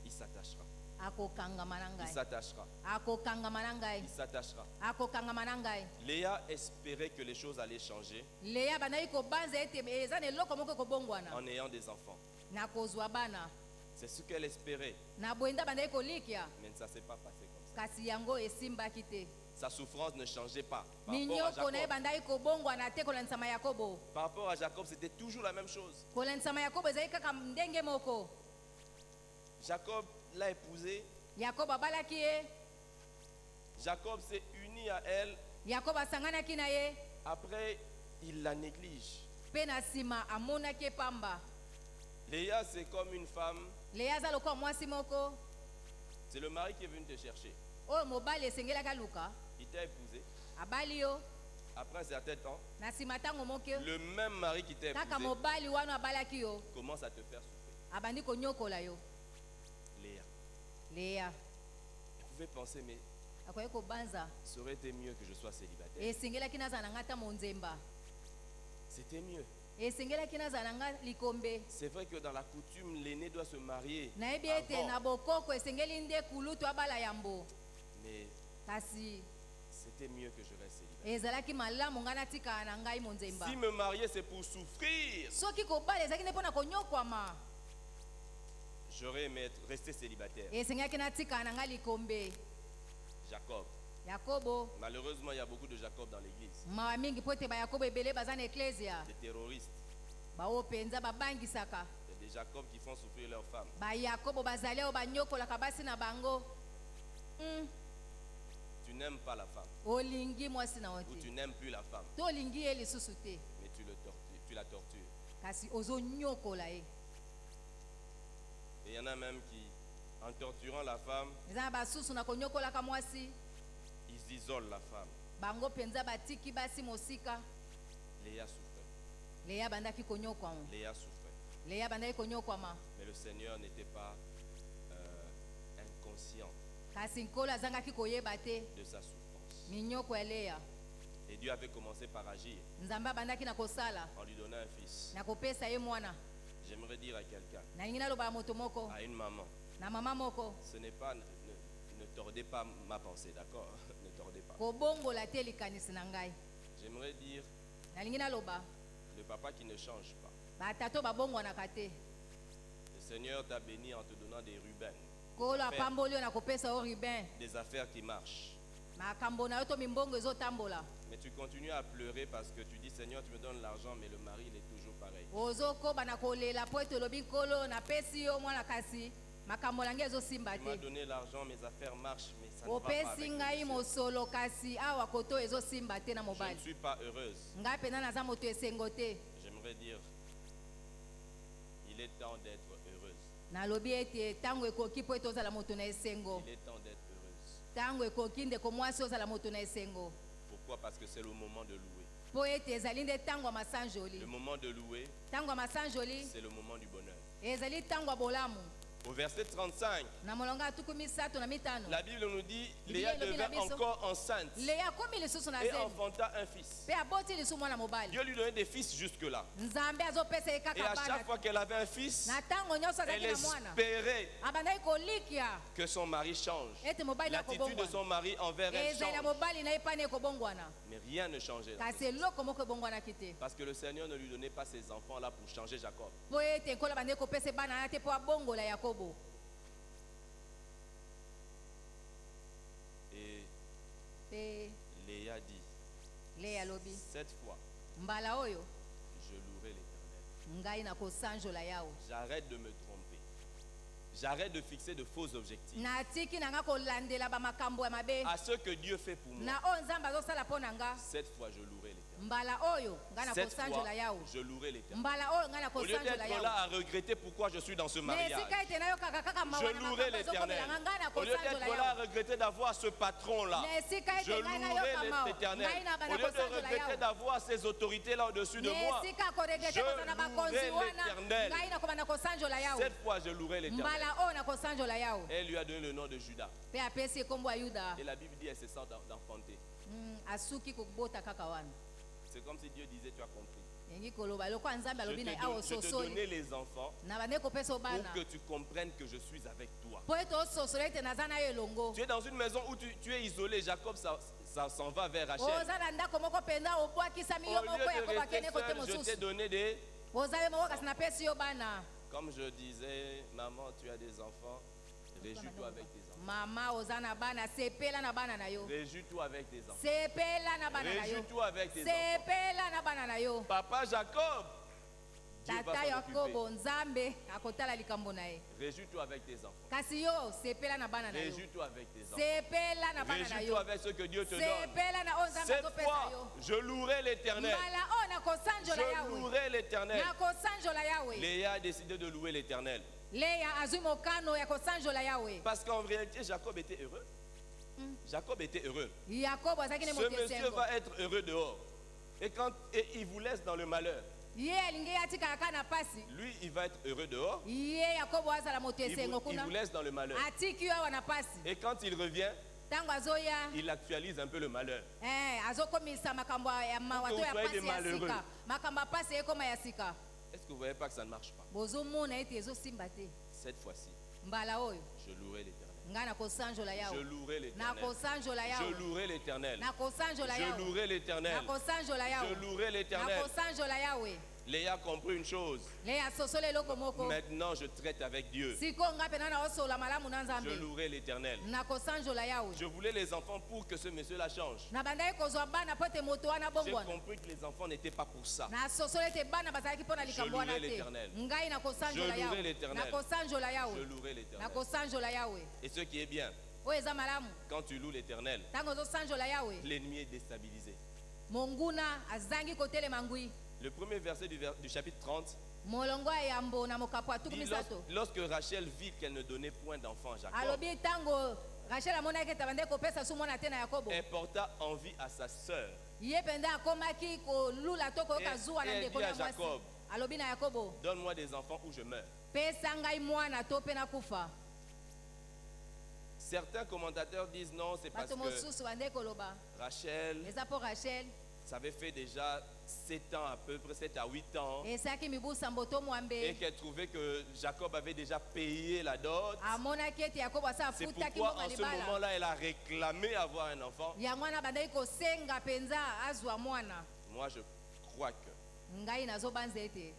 A: Il s'attachera.
B: akokangama na
A: Il
B: ngai
A: s'attachera.
B: akokangama na ngai
A: Il s'attachera.
B: akokangama na ngai.
A: Léa espérait que les choses allaient changer
B: leya bandaki kobanza ete eza na eloko moko ekobongwana
A: en ayant des enfants.
B: na kozwa bana
A: C'est ce qu'elle espérait,
B: na bwenda bandaki kolikia
A: mais ça ne s'est pas passé comme ça.
B: kasi yango esimbaki te.
A: Sa souffrance ne changeait pas. Par rapport à
B: minyoko na ye
A: Jacob,
B: bandaki kobongwana te kolandisama yakobo.
A: par rapport à Jacob, c'était toujours la même chose.
B: kolandisama yakobo ezali kaka ndenge moko.
A: Jacob l'a épousée.
B: yakobo abalaki ye
A: Jacob s'est uni à elle.
B: yakobo asanganaki na ye
A: Après, il la néglige.
B: mpe na nsima amonaki epamba.
A: Léa, c'est comme une femme.
B: leya aza lokola mwasi moko
A: C'est le mari qui est venu te chercher.
B: oyo mobali esengelaki aluka
A: Il t'a épousé.
B: abali yo
A: Après un certain temps,
B: na nsima ntango moke
A: le même mari qui t'a
B: kaka
A: épousé
B: mobali wana abalaki yo
A: commence à te faire souffrir.
B: abandi konyokola yo.
A: Léa.
B: leya
A: Tu pouvais penser, mais
B: akoki kobanza
A: ça aurait été mieux que je sois célibataire.
B: esengelaki nazala na ngai ata monzemba
A: C'était mieux.
B: esengelaki nazala na ngai likombe.
A: C'est vrai que dans la coutume, l'aîné doit se marier
B: nayebi ete na
A: avant.
B: bokoko esengeli nde kulutu abala yambo
A: Mais
B: kasi
A: c'était mieux que je reste célibataire.
B: ezalaki malamu ngai natikala na ngai monzemba.
A: Si me marier, c'est pour souffrir,
B: soki kobala ezalaki nde mpo na konyokwama
A: j'aurais aimé rester célibataire.
B: esengaki natikala na ngai likombe.
A: Jacob.
B: yakobo
A: Malheureusement, il y a beaucoup de Jacob dans l'église.
B: mawa mingi mpo ete bayakobo ebele baza na eklesia
A: Des terroristes.
B: baoyo mpenza babangisaka
A: Il y a des Jacob qui font souffrir leurs femmes.
B: bayakobo bazali oyo banyokolaka basi na bango.
A: Tu n'aimes pas la femme.
B: olingi mwasi na yo
A: Ou tu
B: te
A: n'aimes plus la femme.
B: to olingi ye lisusu te
A: Mais tu la tortures.
B: kasi ozonyokola ye.
A: Et il y en a même qui, en torturant la femme,
B: eza na basusu na konyokolaka mwasi
A: ils isolent la femme.
B: bango mpenza batiki basi mosika.
A: Léa souffrait.
B: leya bandaki konyokwama
A: Léa souffrait.
B: leya bandaki konyokwama
A: Mais le Seigneur n'était pas inconscient
B: kasi nkolo azangaki koyeba te
A: de sa souffrance.
B: minyoko ya leya.
A: Et Dieu avait commencé par agir
B: nzambe abandaki na kosala
A: en lui donnant un fils.
B: na kopesa ye mwana.
A: J'aimerais dire à quelqu'un,
B: nalingi naloba ya moto moko
A: à une maman,
B: na mama moko
A: ce n'est pas, ne tordez pas ma pensée, d'accord? Ne tordez pas.
B: kobongola te likanisi na ngai.
A: J'aimerais dire
B: Nalingi naloba
A: le papa qui ne change pas.
B: batato babongwanaka te.
A: Le Seigneur t'a béni en te donnant des rubans,
B: Kolo apamboli yo na kopesa yo riben.
A: des affaires qui marchent.
B: Makambo na yo to mimbongo ezotambola.
A: Mais tu continues à pleurer parce que tu dis Seigneur, tu me donnes l'argent, mais le mari il est toujours pareil.
B: Ozokoba na kolela po ete olobi kolo napesi yo mwana kasi makambo na ngai ezosimba
A: Tu m'as
B: te.
A: donné l'argent, mes affaires marchent, mais ça ne va pas avec
B: Opesi
A: le
B: ngai
A: monsieur.
B: mosolo kasi awa koto ezosimba te na
A: Je ne
B: mobali.
A: suis pas heureuse.
B: Ngai pena naza moto esengo te.
A: J'aimerais dire, il est temps d'être heureuse.
B: Nalobi ete tango ekoki po ete ozala moto na esengo.
A: Il est temps d'être heureuse.
B: Tango ekoki ndeko mwasi ozala moto na esengo.
A: Pourquoi? Parce que c'est le moment de louer.
B: Po ete ezali nde tango ya masanjoli.
A: Le moment de louer,
B: Tango ya masanjoli
A: c'est le moment du bonheur.
B: ezali tango ya bolamu.
A: Au verset 35,
B: Na molongo ya tuku misato na mitano.
A: la Bible nous dit,
B: Il
A: Léa
B: dit, il
A: devint
B: dit, il dit,
A: encore enceinte
B: Leya akomi lisusu na
A: et
B: zemi.
A: enfanta un fils.
B: Pe aboti lisusu mwana mobali.
A: Dieu lui donnait des fils jusque-là.
B: Nzambe azopesa ye
A: Et
B: kaka
A: à chaque
B: bana.
A: fois qu'elle avait un fils,
B: Na tango nyonso
A: elle
B: azalaki na mwana.
A: espérait
B: Abandaki kolikia
A: que son mari change.
B: ete mobali na
A: L'attitude de
B: kobongwana.
A: son mari envers elle
B: Ezali na
A: change.
B: mobali na ye pani ekobongwana.
A: Mais rien ne changeait. dans
B: Kasi
A: ce-
B: eloko moko ebongwanaki te.
A: Parce que le Seigneur ne lui donnait pas ses enfants là pour changer Jacob.
B: Po ete nkolo abandaki kopesa bana na te po abongola Yakobo.
A: Et
B: Pe
A: Léa dit,
B: Leya alobi
A: cette fois,
B: mbala oyo
A: je louerai l'Éternel.
B: ngai nakosanjola yawe.
A: J'arrête de me tromper. J'arrête de fixer de faux objectifs.
B: Natiki na nga kolandela bamakambo ya mabe.
A: À ce que Dieu fait pour moi,
B: Na oyo nzambe azosala mpo na nga.
A: cette fois je louerai l'Éternel.
B: Mbala oyo ngai
A: Cette fois,
B: nakosanjola yawe.
A: je louerai l'Éternel.
B: Mbala oyo ngai
A: Au lieu
B: nakosanjola
A: d'être
B: yawe.
A: là à regretter pourquoi je suis dans ce
B: Mais
A: mariage,
B: esika ete nayokaka kaka
A: je
B: mawa na
A: louerai
B: makambo
A: l'Éternel.
B: ezokomela ngai
A: Au lieu d'être
B: nakosanjola
A: là à
B: yawe.
A: regretter d'avoir ce patron-là,
B: Mais esika ete
A: je
B: ngai
A: louerai
B: nayoka mawa,
A: l'Éternel.
B: ngai na
A: Au lieu de
B: nakosanjola
A: regretter
B: yawe.
A: d'avoir ces autorités-là au-dessus de
B: Mais
A: moi,
B: esika koregrete
A: je
B: kozala na bakonzi
A: louerai
B: wana
A: l'Éternel.
B: ngai nakoma nakosanjola yawe.
A: Cette fois, je louerai l'Éternel.
B: Mbala oyo nakosanjola yawe.
A: Elle lui a donné le nom de Judas.
B: Mpe apesi ekombo ya yuda.
A: Et la Bible dit, elle se sent d'enfanter.
B: Asuki kobota kaka wana.
A: C'est comme si Dieu disait, tu as compris.
B: Yengi koloba lokwa nzambe
A: Je
B: alobi na
A: te
B: awa
A: je te
B: ososoli.
A: donnais les enfants
B: Na bande kopesa
A: pour
B: obana.
A: que tu comprennes que je suis avec toi.
B: Po ete ososoli ete naza na yo elongo.
A: Tu es dans une maison où tu es isolé. Jacob ça s'en va vers Rachel.
B: Oza na ndako moko mpenza obwakisami
A: Au
B: yo
A: lieu
B: moko ya
A: de
B: koba
A: rester
B: kende kote
A: seul, je t'ai
B: mosusu.
A: donné des...
B: Oza yo moko kasi napesi yo bana.
A: Comme je disais, maman, tu as des enfants. Réjouis-toi avec tes enfants.
B: Mama oza na bana sepela na bana na yo.
A: Réjouis-toi avec tes enfants.
B: Sepela na bana na yo.
A: Réjouis-toi avec tes enfants.
B: Sepela na bana na yo.
A: Papa Jacob, Dieu va
B: Tata
A: s'en
B: Yakobo
A: occuper.
B: nzambe akotala likambo na ye.
A: Réjouis-toi avec tes enfants.
B: Kasi yo sepela na bana na yo.
A: Réjouis-toi avec tes enfants.
B: Sepela na bana na
A: Réjouis-toi
B: yo.
A: avec ce que Dieu te donne.
B: Sepela na oyo nzambe
A: Cette
B: azopesa
A: fois,
B: yo.
A: je louerai l'Éternel.
B: Mbala oyo nakosanjola
A: Je
B: yawe.
A: louerai l'Éternel.
B: Nakosanjola yawe.
A: Léa a décidé de louer l'Éternel.
B: Leya azwi mokano ya kosanjola yawe.
A: Parce qu'en réalité, Jacob était heureux. Jacob était heureux.
B: Yakobo azalaki ne
A: Ce
B: moto
A: monsieur
B: esengo.
A: va être heureux dehors. Et il vous laisse dans le malheur.
B: Ye alingi atikala kaka na pasi.
A: Lui, il va être heureux dehors.
B: Ye Yakobo azala moto esengo
A: Il
B: kuna.
A: vous laisse dans le malheur.
B: Atiki yo awa na pasi.
A: Et quand il revient,
B: Tango azoya
A: il actualise un peu le malheur.
B: azokomisa makambo ya mawa
A: Pour
B: to
A: que
B: ya
A: vous soyez
B: pasi ya
A: des malheureux.
B: sika. Makambo ya pasi ekoma ya sika.
A: Est-ce que vous ne voyez pas que ça ne marche pas?
B: Bozomona ete ezosimba te.
A: Cette fois-ci,
B: Mbala oyo
A: je louerai l'Éternel.
B: ngai nakosanjola
A: Je
B: yawe.
A: louerai l'Éternel.
B: Nakosanjola
A: Je
B: yawe.
A: louerai l'Éternel.
B: Nakosanjola
A: Je
B: yawe.
A: louerai l'Éternel.
B: Nakosanjola
A: Je
B: yawe.
A: louerai l'Éternel.
B: Nakosanjola yawe.
A: Léa a compris une chose.
B: Leya asosoli eloko moko.
A: Maintenant, je traite avec Dieu.
B: Siko ngai mpe na osola malamu na
A: Je
B: nzambe.
A: louerai l'Éternel.
B: Nakosanjola yawe.
A: Je voulais les enfants pour que ce monsieur-là change.
B: Na bandaki kozwa bana po ete moto wana
A: J'ai
B: bongwana.
A: compris que les enfants n'étaient pas pour ça.
B: nasosoli ete bana bazalaki mpo na likambo wana
A: louerai
B: te.
A: l'Éternel.
B: Ngai nakosanjola
A: Je louerai
B: yawe.
A: l'Éternel.
B: Nakosanjola
A: Je
B: yawe.
A: louerai l'Éternel.
B: Nakosanjola yawe.
A: Et ce qui est bien,
B: Oyo eza malamu.
A: quand tu loues l'Éternel,
B: Ntango ozosanjola yawe.
A: l'ennemi est déstabilisé.
B: Monguna azangi kotelema ngwi.
A: Le premier verset du chapitre 30
B: molongo ya yambo na mokapo ya tuku
A: dit
B: misato.
A: lorsque Rachel vit qu'elle ne donnait point d'enfant à Jacob,
B: alobi ntango rachel amonaki ete abandaki kopesa su mwana te na yakobo.
A: elle porta envie à sa sœur.
B: ye mpenza akomaki kolula to koyoka zuwa na
A: Et
B: ndeko
A: dit à
B: na mwasi.
A: Jacob,
B: alobi na yakobo
A: donne-moi des enfants ou je meurs.
B: pesa ngai mwana to mpe nakufa.
A: Certains commentateurs disent non, c'est parce
B: bato
A: que
B: mosusu bandeki koloba
A: Rachel
B: eza mpo rachel
A: ça avait fait déjà 7 ans à peu près, 7 à 8 ans,
B: esalaki mibu sambo to
A: et
B: mwambe
A: qu'elle trouvait que Jacob avait déjà payé la dot.
B: amonaki ete yakobo asa
A: C'est
B: afutaki
A: pourquoi
B: mboka
A: en ce
B: libala
A: moment-là, elle a réclamé avoir un enfant.
B: yango wana bandaki kosenga mpenza azwa mwana.
A: Moi, je crois que
B: Ngai nazobanza ete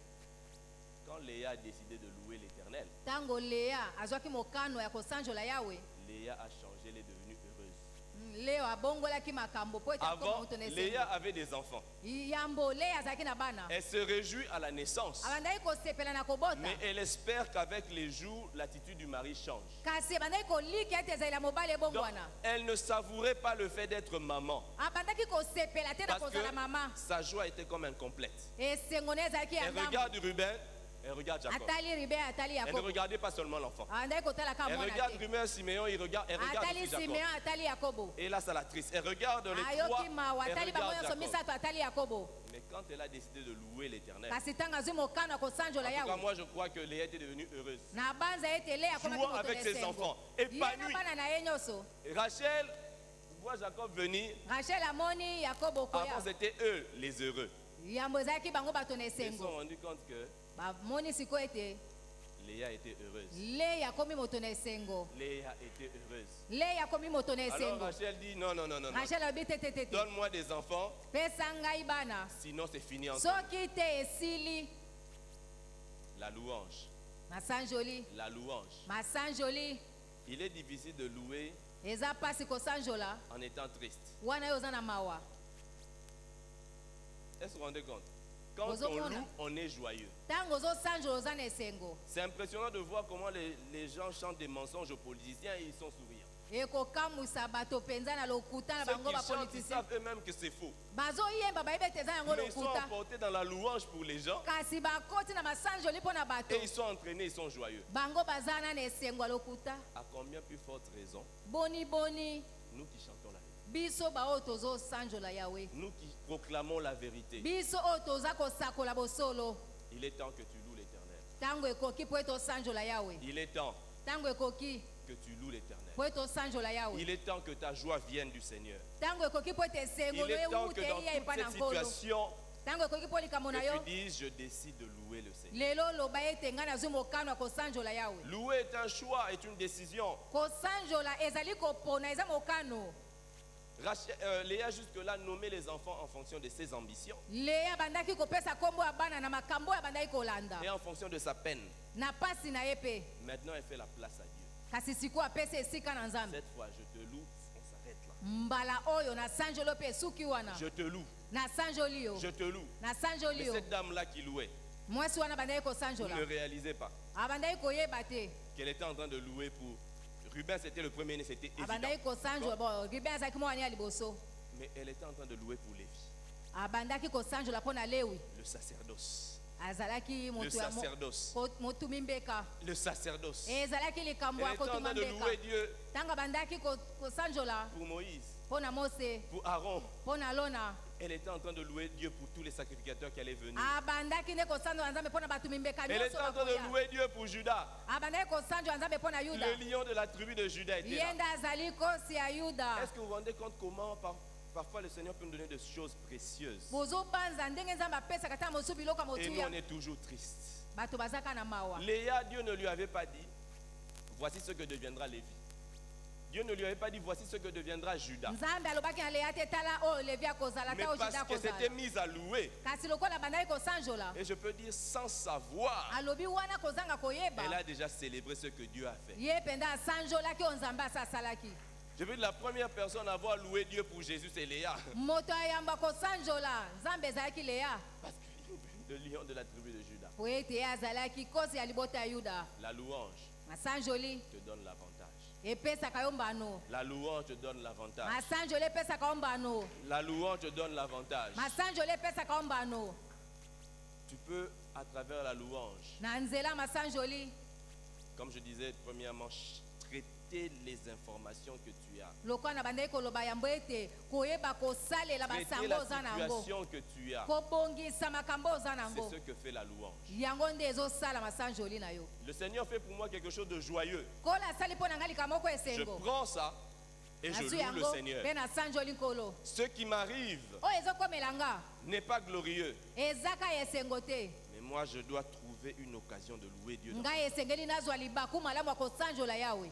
A: quand Léa a décidé de louer l'Éternel,
B: ntango lea azwaki mokano ya kosanjola yawe
A: Léa a changé, elle est devenue heureuse.
B: leo abongolaki makambo po ete akoma
A: Avant,
B: moto na
A: Léa
B: esengo
A: avait des enfants.
B: yambo lea azalaki na bana
A: Elle se réjouit à la naissance,
B: abandaki kosepela na kobota
A: mais elle espère qu'avec les jours, l'attitude du mari change.
B: kasi abandaki kolika ete ezali ya mobali ebongo
A: Donc,
B: wana
A: elle ne savourait pas le fait d'être maman,
B: abandaki kosepela te na
A: parce
B: kozala mama
A: que sa joie était comme incomplète.
B: esengo ne ezalaki ya
A: Elle
B: ngambo
A: regarde Ruben, elle regarde Jacob.
B: atali ribe atali
A: Elle ne
B: yakobo
A: regardait pas seulement l'enfant.
B: abandaki kotalaka
A: Elle
B: mwana
A: regarde
B: te
A: Ruben, Siméon, elle regarde
B: atali
A: aussi Jacob.
B: simeon atali yakobo
A: Et là, ça la triste. Elle regarde les trois,
B: ayoki mawa
A: elle
B: atali bango
A: regarde
B: nyonso
A: Jacob.
B: misato atali yakobo
A: Mais quand elle a décidé de louer l'Éternel,
B: kasi ntango azwi mokano ya
A: en
B: kosanjola
A: tout cas,
B: yawe
A: moi, je crois que Léa était devenue heureuse.
B: na banza ete le akomaki
A: Jouant
B: moto
A: avec
B: na
A: ses
B: esengo
A: enfants,
B: ye na
A: épanoui.
B: bana na ye nyonso
A: Et Rachel voit Jacob venir.
B: rachel amoni yakobo
A: Avant,
B: koya
A: c'était eux les heureux.
B: yambo ezalaki bango bato na
A: Ils se sont
B: esengo
A: rendus compte que
B: bamoni sikoyo ete
A: Léa était heureuse.
B: le akomi moto na esengo
A: Léa était heureuse.
B: le akomi moto na
A: Alors
B: esengo
A: Rachel dit non, non, non, non, non.
B: rachel alobi te te te te
A: Donne-moi des enfants,
B: pesa ngai bana
A: sinon c'est fini ensemble.
B: soki te esili
A: La louange,
B: masanjoli
A: la louange.
B: masanjoli
A: Il est difficile de louer
B: eza mpasi kosanjola
A: en étant triste.
B: wana yo oza na mawa
A: Est-ce que vous vous rendez compte? Quand
B: Vous
A: on
B: comprenez?
A: loue, on est joyeux.
B: ntango ozosanjola oza na esengo
A: C'est impressionnant de voir comment les gens chantent des mensonges aux politiciens et ils sont souriants.
B: ekokamwisa bato mpenza na lokuta na
A: Ceux
B: bango
A: qui chantent, ils
B: bapolitisien
A: savent eux-mêmes que c'est faux.
B: bazoyemba bayebi ete eza yango
A: Mais ils sont
B: lokuta
A: emportés dans la louange pour les gens
B: kasi bakoti na masanjoli mpo na bato
A: et ils sont entraînés, ils sont joyeux.
B: bango baza na esengo ya lokuta
A: À combien plus forte raison,
B: boni boni
A: nous qui chantons la vérité,
B: biso baoyo tozosanjola yawe
A: nous qui proclamons la vérité,
B: biso oyo toza kosakola bosolo
A: il est temps que tu loues l'Éternel.
B: ntango ekoki mpo ete osanjola yawe
A: Il est temps
B: ntango ekoki
A: que tu loues l'Éternel.
B: mpo ete osanjola yawe
A: Il est temps que ta joie vienne du Seigneur.
B: ntango ekoki mpo ete
A: Il
B: esengolo
A: est temps que
B: ewute
A: dans
B: iya
A: toute
B: epai na
A: cette
B: nkolo
A: situation,
B: ntango ekoki mpo likambo na
A: que
B: yo
A: tu dises, je décide de louer le Seigneur.
B: lelo loba ete ngai nazwi mokano ya kosanjola yawe
A: Louer est un choix, est une décision.
B: kosanjola ezali kopona eza mokano
A: Léa jusque-là nommait les enfants en fonction de ses ambitions
B: lea abandaki kopesa nkombo ya bana na makambo oyo abandaki kolanda
A: et en fonction de sa peine.
B: na pasi na ye mpe
A: Maintenant, elle fait la place à Dieu.
B: kasi sikoyo apesa esika na nzambe
A: Cette fois, je te loue, on s'arrête là.
B: mbala oyo nasanjoli mpe esuki wana
A: Je te loue,
B: nasanjoli yo
A: je te loue.
B: nasanjoli
A: Mais
B: yo
A: cette dame-là qui louait,
B: mwasi wana abandaki
A: vous
B: kosanjola
A: ne réalisez pas
B: abandaki koyeba te
A: qu'elle était en train de louer pour... Ruben, c'était le premier-né, c'était
B: abandaki
A: évident.
B: kosanjola bon ribe azalaki mwana ya liboso
A: Mais elle était en train de louer pour Lévi,
B: abandaki kosanjola mpo na lewi
A: le sacerdoce.
B: azalaki
A: Le
B: moto ya
A: sacerdoce.
B: motumi mbeka
A: Le sacerdoce.
B: ezalaki likambo
A: Elle
B: ya
A: était en
B: kotuma
A: train de
B: mbeka
A: louer Dieu
B: ntango abandaki kosanjola
A: pour Moïse,
B: mpo na mose
A: pour Aaron.
B: mpo na lona
A: Elle était en train de louer Dieu pour tous les sacrificateurs qui allaient venir.
B: abandaki nde kosanjola nzambe mpo na bato mbeka
A: Elle était en train de
B: nyonso
A: louer Dieu pour Judas.
B: abandaki kosanjola nzambe mpo na yuda
A: Le lion de la tribu de Judas était
B: ye
A: là.
B: nde azali kosi ya yuda
A: Est-ce que vous vous rendez compte comment parfois le Seigneur peut nous donner des choses précieuses
B: bozobanza ndenge nzambe apesaka ta mosusu biloko ya
A: et nous
B: motuya
A: on est toujours tristes.
B: bato bazaka na mawa
A: Léa, Dieu ne lui avait pas dit, voici ce que deviendra Lévi. Dieu ne lui avait pas dit, voici ce que deviendra Judas.
B: nzambe alobaki na leya te tala oyo levi akozala
A: Mais
B: ta oyo
A: parce
B: juda
A: que c'était
B: akozala
A: mise à louer.
B: kasi lokola bandaki kosanjola
A: Et je peux dire sans savoir,
B: alobi wana kozanga koyeba
A: elle a déjà célébré ce que Dieu a fait.
B: ye mpenza asanjolaki oyo nzambe asa asalaki
A: Je veux dire, la première personne à avoir loué Dieu pour Jésus, c'est Léa.
B: moto ayamba kosanjola nzambe ezalaki leya
A: Parce que le lion de la tribu de Judas.
B: po ete ye azalaki kosi ya libota ya yuda
A: La louange
B: masanjoli
A: te donne l'avantage.
B: epesaka yo mbano
A: La louange te donne l'avantage.
B: masanjoli epesaka yo mbano
A: La louange te donne l'avantage.
B: masanjoli epesaka yo mbano
A: Tu peux, à travers la louange,
B: na nzela masanjoli
A: comme je disais premièrement, traiter les informations que tu as.
B: lokola na bandaki koloba yambo ete koyeba kosalela
A: Traiter
B: basango
A: la
B: oza nango
A: situation que tu as.
B: kobongisa makambo oza
A: C'est
B: nango
A: ce que fait la louange.
B: yango nde ezosala masanjoli na yo
A: Le Seigneur fait pour moi quelque chose de joyeux.
B: kola asali mpo na ngai likambo moko
A: Je
B: esengo
A: prends ça Et je
B: Nasu
A: loue le
B: yango,
A: Seigneur.
B: pe na sanjoli nkolo.
A: Ce qui m'arrive
B: Oyo ezokomela nga,
A: n'est pas glorieux.
B: ezaka esengo te.
A: Mais moi, je dois trouver une occasion de louer Dieu.
B: Ngai esengeli nazwa libaku malamu ya kosanjola Yawe.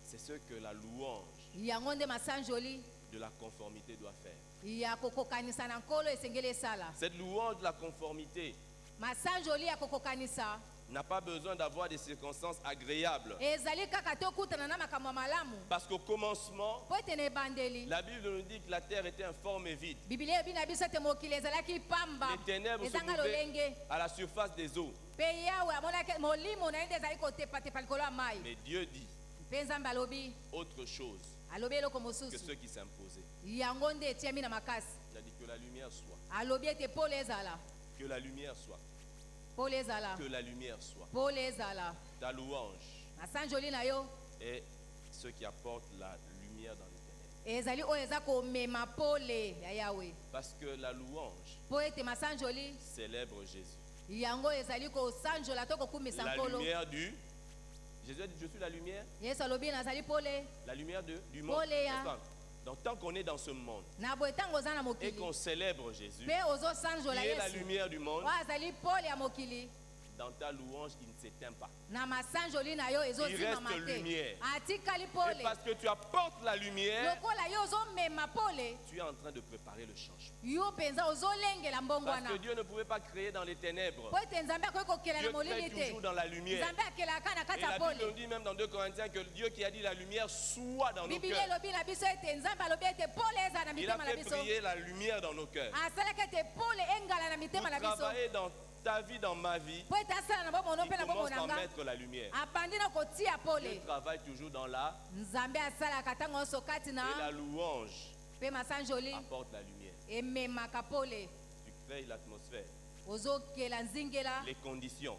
A: C'est ce que la louange
B: Yango nde masanjoli
A: de la conformité doit faire.
B: ya kokokanisa na nkolo esengeli esala.
A: Cette louange de la conformité
B: Masanjoli ya kokokanisa
A: n'a pas besoin d'avoir des circonstances agréables.
B: ezali kaka te okutana na makambo ya malamu.
A: Parce qu'au commencement,
B: Po ete na ebandeli
A: la Bible nous dit que la terre était informe et vide.
B: Biblia ebi na biso ete mokili ezalaki pamba
A: Les ténèbres se
B: ezanga
A: mouvaient
B: lolenge.
A: à la surface des eaux.
B: Mpe Yawe amonaki molimo na ye nde ezali kotepatepa likolo ya mai.
A: Mais Dieu dit
B: Mpe Nzambe alobi
A: autre chose
B: alobi eloko
A: que
B: mosusu
A: ceux qui s'imposaient.
B: yango nde etiami na makasi.
A: Il a dit que la lumière soit.
B: Alobi ete pole ezala
A: Que la lumière soit.
B: pole ezala
A: Que la lumière soit.
B: pole ezala.
A: Ta louange
B: Masanjoli na yo
A: est ce qui apporte la lumière dans les ténèbres.
B: ezali oyo eza komema pole ya Yawe.
A: Parce que la louange
B: Po ete masanjoli
A: célèbre Jésus.
B: yango ezali kosanjola to kokumisa
A: La
B: nkolo.
A: lumière du... Jésus a dit, je suis la lumière.
B: Yesu alobi nazali pole
A: La lumière du monde.
B: Poléa.
A: N'est-ce pas? Donc tant qu'on est dans ce monde
B: na boye ntango oza na
A: et
B: mokili
A: qu'on célèbre Jésus,
B: mpe
A: qui
B: ozosanjola
A: est la
B: Yesu
A: lumière du monde,
B: oyo azali pole ya mokili
A: dans ta louange, il ne s'éteint pas.
B: na masanjoli na yo
A: Il
B: ezozimama
A: reste
B: te
A: lumière.
B: atikali
A: Et
B: pole
A: parce que tu apportes la lumière,
B: lokola yo ozomema pole
A: tu es en train de préparer le changement.
B: yo mpenza ozolengela mbongo
A: Parce
B: wana
A: que Dieu ne pouvait pas créer dans les ténèbres.
B: po ete nzambe akoki kokela na
A: Dieu
B: molili
A: crée toujours
B: te
A: dans la lumière.
B: nzambe akelaka na
A: Et
B: kati ya
A: la Bible nous
B: pole.
A: dit même dans 2 Corinthiens que Dieu qui a dit la lumière soit dans nos
B: Biblia
A: cœurs.
B: elobi na biso ete nzambe alobi ete pole eza na
A: Il a
B: mitema na
A: fait
B: biso
A: briller la lumière dans nos cœurs.
B: asalaki ete pole engala na
A: Vous
B: mitema na biso
A: travaillez dans ta vie, dans ma vie,
B: po ete asala na bomono
A: il
B: mpe na
A: commence
B: bomona
A: par
B: nga
A: mettre la lumière.
B: abandi na kotia
A: Dieu
B: pole.
A: travaille toujours dans la...
B: Nzambe asalaka ntango nyonso kati
A: Et la
B: na
A: louange
B: mpe masanjoli
A: apporte la lumière.
B: ememaka pole
A: Tu crées l'atmosphère,
B: ozokela nzingela
A: les conditions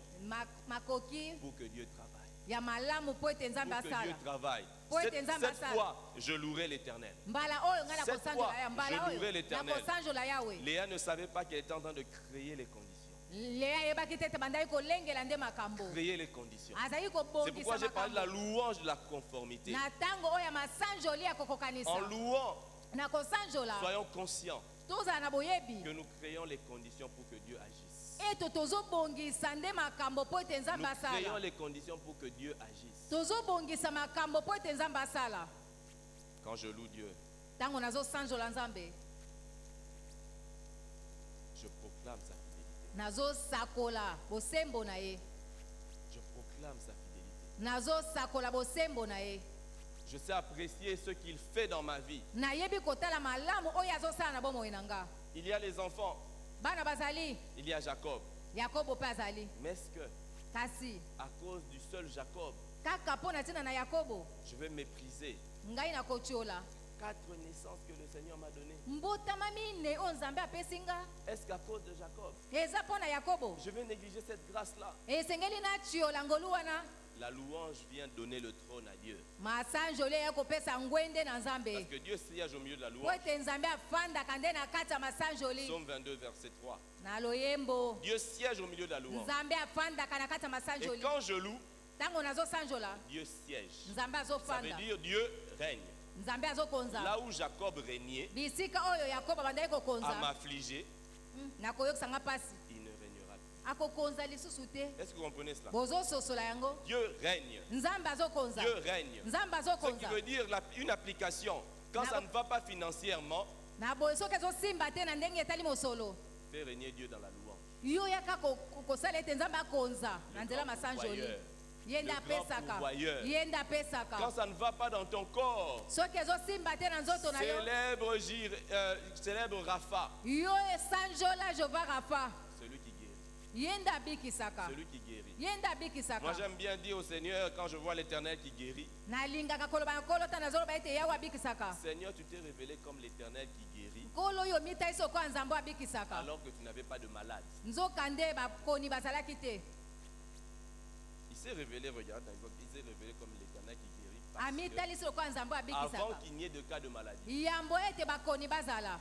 B: makoki
A: pour que Dieu travaille.
B: ya malamu po ete nzambe
A: Pour que Dieu
B: asala
A: travaille.
B: Pour
A: Cette,
B: être nzambe
A: cette
B: asala.
A: fois, je louerai l'Éternel.
B: mbala oyo ngai
A: Cette
B: nakosanjola
A: fois,
B: ya mbala
A: je louerai
B: oyo
A: l'Éternel.
B: nakosanjola yawe.
A: Léa ne savait pas qu'elle était en train de créer les conditions.
B: Lea ayebaki te ete bandaki kolengela nde makambo
A: Créer les conditions.
B: azali
A: C'est pourquoi
B: kobongisa
A: j'ai parlé de la
B: makambo
A: louange de la conformité.
B: na ntango oyo ya masanjoli ya kokokanisa
A: En louant,
B: na kosanjola
A: soyons conscients
B: tozala na boyebi
A: que nous créons les conditions pour que Dieu agisse.
B: ete tozobongisa nde makambo po ete
A: Nous
B: nzambe
A: créons
B: asala
A: les conditions pour que Dieu agisse.
B: tozobongisa makambo po ete nzambe asala.
A: Quand je loue Dieu,
B: Ntango nazosanjola nzambe
A: je proclame sa fidélité.
B: nazosakola bosembo na ye
A: Je proclame sa fidélité.
B: nazosakola bosembo na ye
A: Je sais apprécier ce qu'il fait dans ma vie.
B: nayebi kotala malamu oyo azosala na bomoi na nga.
A: Il y a les enfants,
B: Bana bazali
A: il y a Jacob.
B: yakobo mpe azali
A: Mais est-ce que,
B: kasi
A: à cause du seul Jacob,
B: kaka mpo na ntina na yakobo
A: je vais mépriser
B: ngai nakotiola
A: 4 naissances que le Seigneur m'a données?
B: mbotama mine oyo nzambe apesi nga
A: Est-ce qu'à cause de Jacob,
B: eza mpo na yakobo
A: je vais négliger cette grâce-là?
B: esengeli natiola ngolu wana.
A: La louange vient donner le trône à Dieu.
B: Masanjoli ya kopesa ngwende na
A: Parce
B: nzambe
A: que Dieu siège au milieu de la
B: po
A: louange.
B: ete nzambe afandaka nde na kati ya masanjoli
A: Psaume 22, verset 3.
B: na loyembo.
A: Dieu siège au milieu de la louange.
B: Nzambe afandaka na kati ya
A: Et
B: masanjoli
A: quand je loue,
B: ntango nazosanjola
A: Dieu siège.
B: nzambe
A: Ça veut
B: azofanda
A: dire Dieu règne.
B: nzambe azokonza
A: Là où Jacob régnait
B: bisika oyo yakobo abandaki
A: à
B: kokonza
A: m'affliger,
B: nakoyokisanga mpasi
A: il ne régnera plus.
B: akokonza lisusu te.
A: Est-ce que vous comprenez cela?
B: Bozososola yango
A: Dieu règne.
B: nzambe azokonza
A: Dieu règne.
B: nzambe
A: Ce qui
B: azokonza
A: veut dire une application. Quand ça ne va pas financièrement,
B: na boye soki ezosimba te na ndenge etali mosolo
A: fait régner Dieu dans la louange.
B: yo yaka kosala ete nzambe akonza na nzela
A: grand
B: masanjoli
A: pourvoyeur.
B: ye nde
A: Le grand
B: apesaka
A: pourvoyeur.
B: ye nde
A: Quand
B: apesaka
A: ça ne va pas dans ton corps,
B: soki ezosimba te na nzoto na yo
A: célèbre Rapha,
B: yo esanjola jova rafa
A: celui qui guérit.
B: ye nde abikisaka
A: Celui qui guérit.
B: ye nde abikisaka.
A: Moi j'aime bien dire au Seigneur quand je vois l'Éternel qui guérit,
B: nalingaka koloba na nkolo ta nazoloba ete yawe abikisaka.
A: Seigneur, tu t'es révélé comme l'Éternel qui guérit
B: nkolo oyo mitai sokoya nzambe abikisaka
A: alors que tu n'avais pas de malade.
B: nzoka nde bakoni bazalaki te.
A: Il s'est révélé, regarde, il s'est révélé comme l'Éternel qui guérit. Parce
B: amitalisi lokoya nzambe
A: que avant
B: abikisaka
A: qu'il n'y ait de cas de maladie,
B: yambo ete bakoni bazala.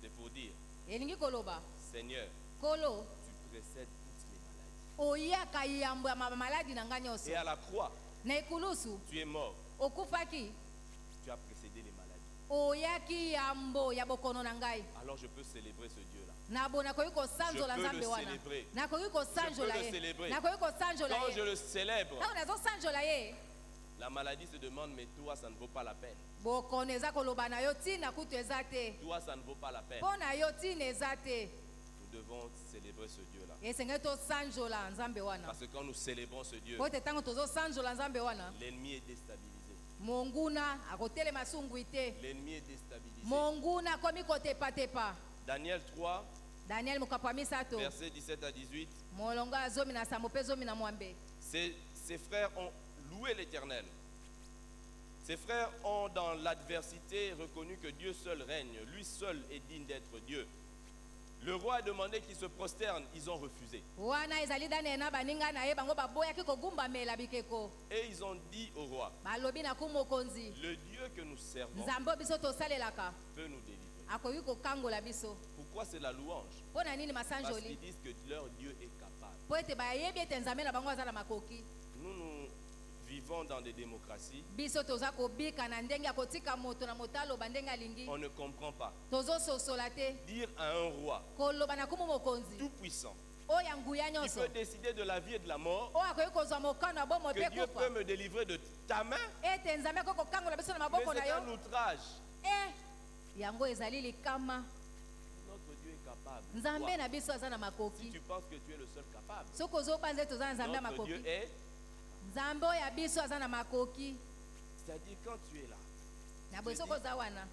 A: c'est pour dire,
B: elingi koloba
A: Seigneur,
B: nkolo
A: tu précèdes toutes les maladies.
B: oyaka yambo ya maladi na ngai
A: Et
B: nyonso.
A: à la croix,
B: na ekulusu
A: tu es mort.
B: okufaki
A: tu as précédé les maladies.
B: oyaki yambo ya bokono na ngai
A: Alors je peux célébrer ce Dieu-là.
B: na bo nakoki kosanzola
A: Je peux
B: nzambe
A: le
B: wana
A: célébrer.
B: nakoki kosanzola
A: Je peux le
B: ye
A: célébrer.
B: nakoki kosanzola
A: Quand je
B: ye
A: le célèbre,
B: ntango nazosanzola ye
A: la maladie se demande, mais toi, ça ne vaut pas la peine.
B: bokono eza koloba na yo ntina kutu eza te
A: Toi, ça ne vaut pas la peine.
B: mpo na yo ntina eza te
A: Nous devons célébrer ce Dieu-là.
B: esengeli tosanzola nzambe wana
A: Parce que quand nous célébrons ce Dieu,
B: po ete ntango tozosanzola nzambe wana
A: l'ennemi est déstabilisé.
B: monguna akotelema sungwi te
A: L'ennemi est déstabilisé.
B: monguna akomi kotepatepa
A: Daniel 3,
B: daniel mokapo ya misato
A: versets 17 à 18.
B: molongo ya zomi na sambo mpe zomi na mwambe
A: Ses frères ont loué l'Éternel. Ses frères ont dans l'adversité reconnu que Dieu seul règne. Lui seul est digne d'être Dieu. Le roi a demandé qu'ils se prosternent. Ils ont refusé.
B: wana ezali daniel na baninga na ye bango baboyaki kogumbamela bikeko
A: Et ils ont dit au roi,
B: balobi na ku mokonzi
A: le Dieu que nous servons
B: nzambe oyo biso tosalelaka
A: peut nous délivrer.
B: akoki kokangola biso
A: Pourquoi c'est la louange?
B: mpo na nini
A: Parce
B: masanjoli
A: qu'ils disent que leur Dieu est capable.
B: mpo ete bayebi ete nzambe na bango aza na makoki
A: Nous vivons dans des démocraties.
B: biso toza kobika na ndenge ya kotika moto na moto aloba ndenge alingi
A: On ne comprend pas.
B: tozososola te
A: Dire à un roi
B: koloba na kumu mokonzi
A: tout puissant
B: oyo ya nguya
A: qui
B: nyonso
A: peut décider de la vie et de la mort,
B: oyo akoki kozwa mokano ya bomo
A: que
B: mpe
A: Dieu
B: kufa
A: peut me délivrer de ta main,
B: ete nzambe akoki kokangola biso na
A: mais
B: maboko na
A: c'est
B: yo
A: un outrage.
B: yango ezali likama
A: Notre Dieu est capable.
B: nzambe
A: Toi,
B: na biso aza na
A: si
B: makoki
A: tu penses que tu es le seul capable,
B: soki ozobanza ete toza na nzambe ya
A: notre Dieu
B: makoki
A: est.
B: nzambe oyo ya biso aza na makoki
A: C'est-à-dire quand tu es là,
B: na boye soki oza wana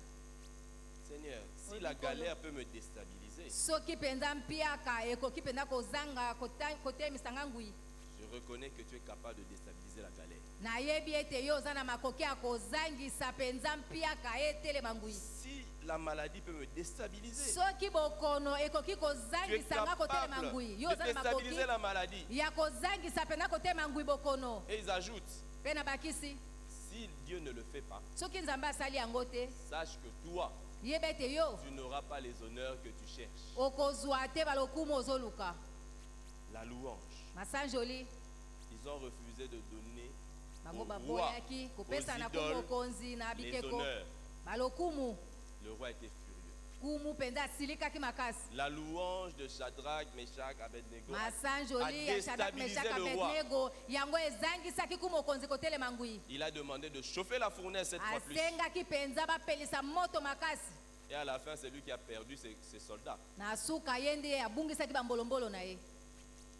A: Seigneur, si la galère peut me déstabiliser,
B: soki mpenza mpiaka ekoki mpenza kozanga kotemisanga ngwi
A: je reconnais que tu es capable de déstabiliser la galère.
B: nayebi ete yo oza na makoki ya kozangisa mpenza mpiaka etelema ngwi
A: Si la maladie peut me déstabiliser,
B: soki bokono ekoki
A: tu es
B: kozangisanga kotelema
A: capable
B: ngwi yo
A: de
B: oza na makoki
A: déstabiliser la maladie.
B: ya kozangisa mpenza kotelema ngwi bokono
A: Et ils ajoutent,
B: mpe na bakisi
A: si Dieu ne le fait pas,
B: soki nzambe asali yango te
A: sache que toi,
B: yeba ete yo
A: tu n'auras pas les honneurs que tu cherches.
B: okozwa te balokumu ozoluka
A: La louange.
B: masanjoli
A: Ils ont refusé de donner
B: bango
A: au roi,
B: baboyaki kopesa na
A: aux
B: kumu
A: idoles,
B: mokonzi na
A: les
B: bikeko
A: honneurs.
B: balokumu
A: Le roi était furieux.
B: kumu mpenza asilikaki makasi
A: La louange de Shadrach, Meshach, Abednego
B: masanjoli ya shadak meshak
A: le roi.
B: abednego yango ezangisaki ku mokonzi kotelema ngwi
A: Il a demandé de chauffer la fournaise 7 fois plus.
B: asengaki mpenza bapelisa moto makasi
A: Et à la fin, c'est lui qui a perdu ses soldats.
B: na suka ye nde abungisaki bambolombolo na ye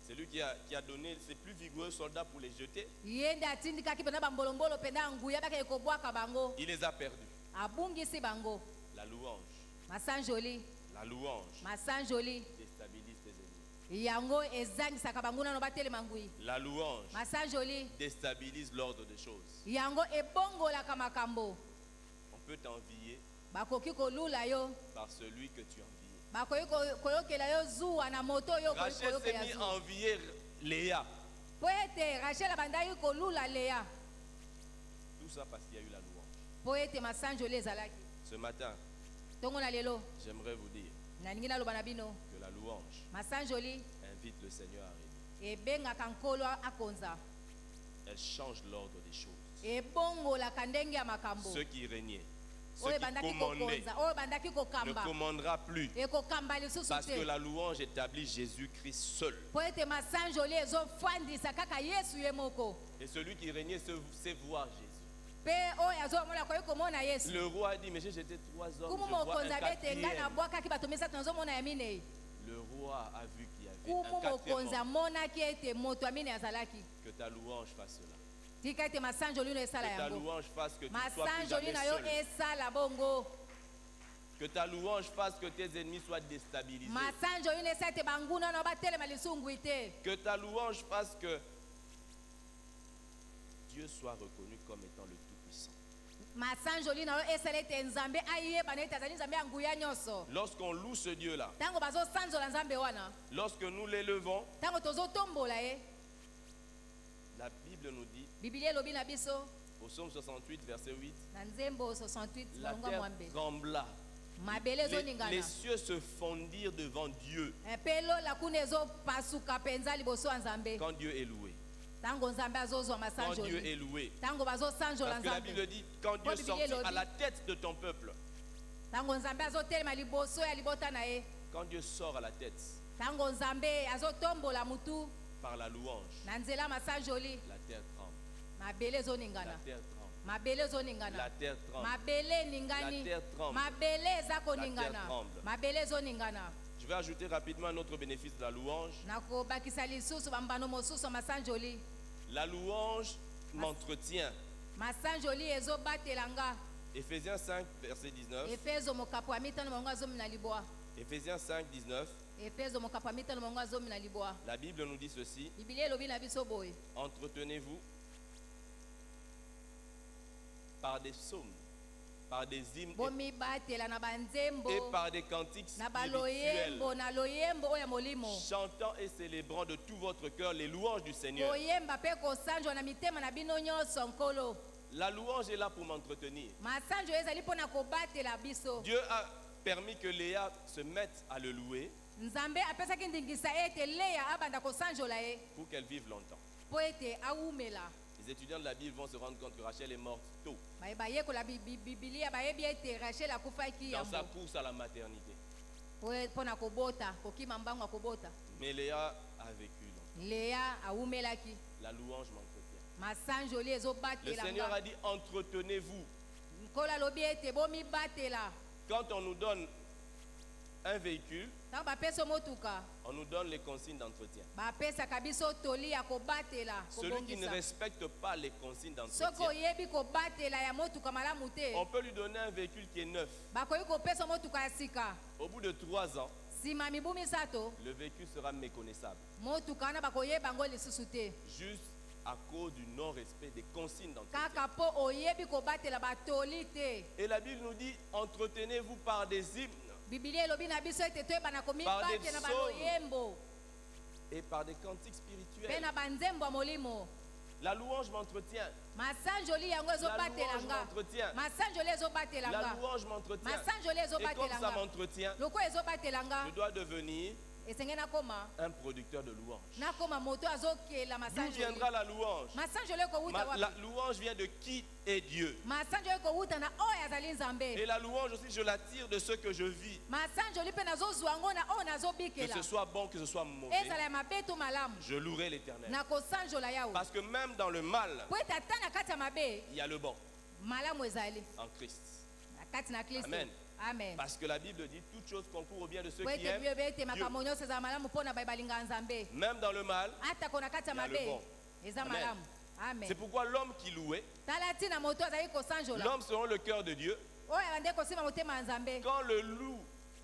A: C'est lui qui a donné ses plus vigoureux soldats pour les jeter.
B: ye nde atindikaki mpenza bambolombolo mpenza ya nguya bakei kobwaka bango
A: Il les a perdus.
B: abungisi bango
A: La louange.
B: masanjoli
A: La louange
B: masanjoli
A: déstabilise tes ennemis.
B: yango ezangisaka bango nano batelema ngwi
A: La louange
B: masanjoli
A: déstabilise l'ordre des choses.
B: yango ebongolaka makambo
A: On peut t'envier
B: bakoki kolula yo
A: par celui que tu envies.
B: bakoki koyokela yo zuwa na moto oyo okoki
A: Rachel s'est
B: koyokela
A: mis à
B: zuwa
A: envier Léa.
B: po ete rachel abandaki kolula leya
A: Tout ça parce qu'il y a eu la louange.
B: po ete masanjoli ezalaki
A: Ce matin,
B: ntongo na lelo
A: j'aimerais vous dire
B: nalingi naloba na bino
A: que la louange
B: masanjoli
A: invite le Seigneur à régner.
B: ebengaka nkolo akonza
A: Elle change l'ordre des choses.
B: ebongolaka ndenge ya makambo
A: Ceux qui régnaient, ceux
B: oyo
A: qui
B: ebandaki
A: commandaient,
B: kokonza oyo ebandaki
A: ne
B: kokamba
A: commandera plus.
B: ekokamba lisusu
A: Parce que
B: te
A: la louange établit Jésus-Christ seul.
B: po ete masanjoli ezofandisa kaka yesu ye moko
A: Et celui qui régnait sait voir Jésus.
B: mpe oyo azomona akoki komona yesu
A: Le roi a dit, mais j'ai jeté 3 hommes,
B: kumu
A: je vois un
B: mokonzi abete ngai
A: quatrième.
B: nabwakaki bato misato nazomona ya minei
A: Le roi a vu qu'il y avait
B: kumu
A: un quatrième
B: mokonzi
A: homme.
B: amonaki ete moto ya minei azalaki
A: Que ta louange fasse cela.
B: tika ete masanjoli no esala
A: Que ta
B: yango
A: louange fasse que tu sois plus
B: masanjoli
A: jamais
B: na yo
A: seul.
B: esala bongo
A: Que ta louange fasse que tes ennemis soient déstabilisés.
B: masanjoli no esala ete banguna no batelema lisungwi te
A: Que ta louange fasse que Dieu soit reconnu comme étant le Tout-Puissant.
B: masanjoli na yo esala ete nzambe ayebana ete azali nzambe ya nguya nyonso
A: Lorsqu'on loue ce Dieu-là,
B: ntango bazosanzola nzambe wana
A: lorsque nous l'élevons,
B: ntango tozotombola ye
A: la Bible nous dit,
B: biblia elobi na biso
A: au psaume 68, verset 8,
B: na nzembo 68
A: la
B: molongo ya
A: terre
B: mwambe
A: trembla.
B: mabele
A: Les
B: ezoningana
A: cieux se fondirent devant Dieu
B: mpe lola kuna ezopasuka mpenza liboso ya nzambe
A: quand Dieu est loué.
B: Tango nzambe azozwa
A: quand Dieu
B: masanjoli.
A: est loué.
B: Tango bazosanjola
A: Parce que la
B: nzambe.
A: Bible dit, quand Dieu
B: Bible
A: sortit
B: elobi.
A: à la tête de ton peuple,
B: Tango nzambe azotelema liboso ya libota na ye.
A: quand Dieu sort à la tête
B: Tango nzambe azotombola mutu
A: par la louange,
B: na nzela masanjoli.
A: la terre tremble.
B: Mabele
A: La
B: ezoningana.
A: terre tremble.
B: Mabele
A: La
B: ezoningana.
A: terre tremble.
B: Mabele ningani.
A: La terre tremble.
B: Mabele eza
A: La
B: koningana.
A: terre tremble.
B: Mabele ezoningana.
A: Je vais ajouter rapidement un autre bénéfice de la louange.
B: Nakobakisa lisusu bambano mosusu masanjoli.
A: La louange m'entretient.
B: Masanjoli ezobatelanga.
A: Éphésiens 5, verset 19.
B: Efezo mokapo ya mitano mongo azomi na liboa.
A: Éphésiens 5, 19.
B: Efezo mokapo ya mitano mongo azomi na liboa.
A: La Bible nous dit ceci.
B: Biblia elobi na biso boye.
A: Entretenez-vous par des psaumes, par des hymnes
B: Bomibatela na banzembo.
A: et par des cantiques
B: Na
A: spirituels,
B: baloyembo na loyembo oya molimo.
A: chantant et célébrant de tout votre cœur les louanges du Seigneur.
B: Koyemba pe kosanjwa na mitema na bino nyonso nkolo.
A: La louange est là pour m'entretenir.
B: Masanjo ezali mpona kobatela biso.
A: Dieu a permis que Léa se mette à le louer
B: Nzambe apesaki ndingisa ete Leya abanda kosanjola ye
A: pour qu'elle vive longtemps.
B: po ete awumela.
A: Les étudiants de la Bible vont se rendre compte que Rachel est morte tôt,
B: Bayekola Biblia bayebi ete Rachel akufaki
A: dans sa
B: yambo
A: course à la maternité.
B: mpona kobota kokima mbango ya kobota.
A: Mais Léa a vécu longtemps.
B: Leya awumelaki.
A: La louange m'entretient.
B: Masanjoli
A: Le Seigneur a
B: ezobatela.
A: dit entretenez-vous.
B: Nkolo alobi ete bomibatela.
A: Quand on nous donne un véhicule,
B: Ntango bapesa motuka
A: on nous donne les consignes d'entretien.
B: bapesaka biso toli ya kobatela
A: Celui qui ne
B: kobongisa.
A: respecte pas les consignes
B: Soki
A: d'entretien,
B: oyebi kobatela ya motuka malamu te
A: on peut lui donner un véhicule qui est neuf.
B: bakoki kopesa motuka ya sika.
A: Au bout de 3 ans,
B: Nsima mibu misato
A: le véhicule sera méconnaissable.
B: motuka wana bakoyeba yango lisusu te
A: Juste à cause du non-respect des consignes d'entretien.
B: kaka mpo oyebi kobatela batoli te.
A: Et la Bible nous dit, entretenez-vous par des hymnes
B: Biblia elobi na biso ete toyebana komibate na baloyembo
A: et par des cantiques
B: mpe
A: spirituels.
B: na banzembo ya molimo.
A: La louange m'entretient.
B: masanjoli yango
A: La
B: ezobatela
A: louange
B: nga.
A: m'entretient.
B: masanjoli ezobatela
A: La
B: nga.
A: louange m'entretient.
B: masanjoli
A: Et comme
B: ezobatela
A: ça
B: nga.
A: m'entretient,
B: lokola ezobatela nga
A: je dois devenir
B: esenge nakoma
A: un producteur de louange.
B: nakoma moto azokela
A: D'où
B: masanjoli.
A: viendra la louange?
B: masanjoli ekowuta
A: La
B: wapi?
A: louange vient de qui est Dieu.
B: masanjoli ekowuta na oyo azali
A: Et
B: nzambe.
A: la louange aussi, je la tire de ce que je vis.
B: masanjoli mpe nazozwa yango na oyo
A: Que
B: nazobikela.
A: ce soit bon, que ce soit mauvais,
B: ezala ya mabe to malamu
A: je louerai l'Éternel.
B: nakosanjola yawe.
A: Parce que même dans le mal,
B: po ete ata na kati ya mabe
A: il y a le bon
B: malamu ezali
A: en Christ.
B: na kati na kristo.
A: Amen.
B: Amen.
A: Parce que la Bible dit toutes choses concourent au bien de ceux
B: po
A: qui
B: ete
A: aiment
B: bible ete
A: Dieu.
B: makambo nyonso ezala malamu mpo na baye balingaka nzambe.
A: Même dans le mal,
B: atako na kati ya
A: Il y a le
B: mabe
A: bon.
B: eza
A: Amen.
B: malamu. Amen.
A: c'est pourquoi l'homme qui louait,
B: tala ntina moto azali kosanjola
A: l'homme selon le cœur de Dieu,
B: oyo abandi kosimba motema ya nzambe.
A: quand le loup,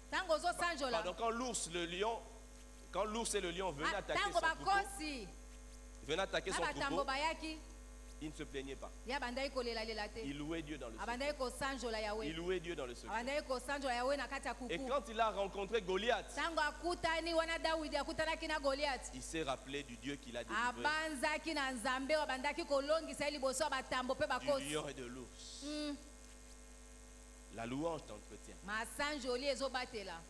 B: ntango ozosanjola
A: pardon, quand l'ours, le lion, quand l'ours et le lion venaient attaquer
B: ntango
A: son troupeau,
B: bakosi
A: venaient attaquer
B: na
A: son
B: batambo
A: troupeau,
B: bayaki
A: il ne se plaignait pas.
B: ye abandaki kolelalela te.
A: Il louait Dieu dans le secret.
B: abandaki kosanjola
A: Il
B: yawe.
A: louait Dieu dans le secret.
B: abandaki kosanjola yawe na kati ya
A: Et
B: kuku.
A: quand il a rencontré Goliath,
B: ntango akutani wana dawidi akutanaki na goliati
A: il s'est rappelé du Dieu qu'il a délivré,
B: abanzaki na nzambe oyo abandaki kolongisa ye liboso ya batambo mpe
A: du
B: bakosi.
A: lion et de l'ours. La louange t'entretient.
B: masanjoli ezobatela.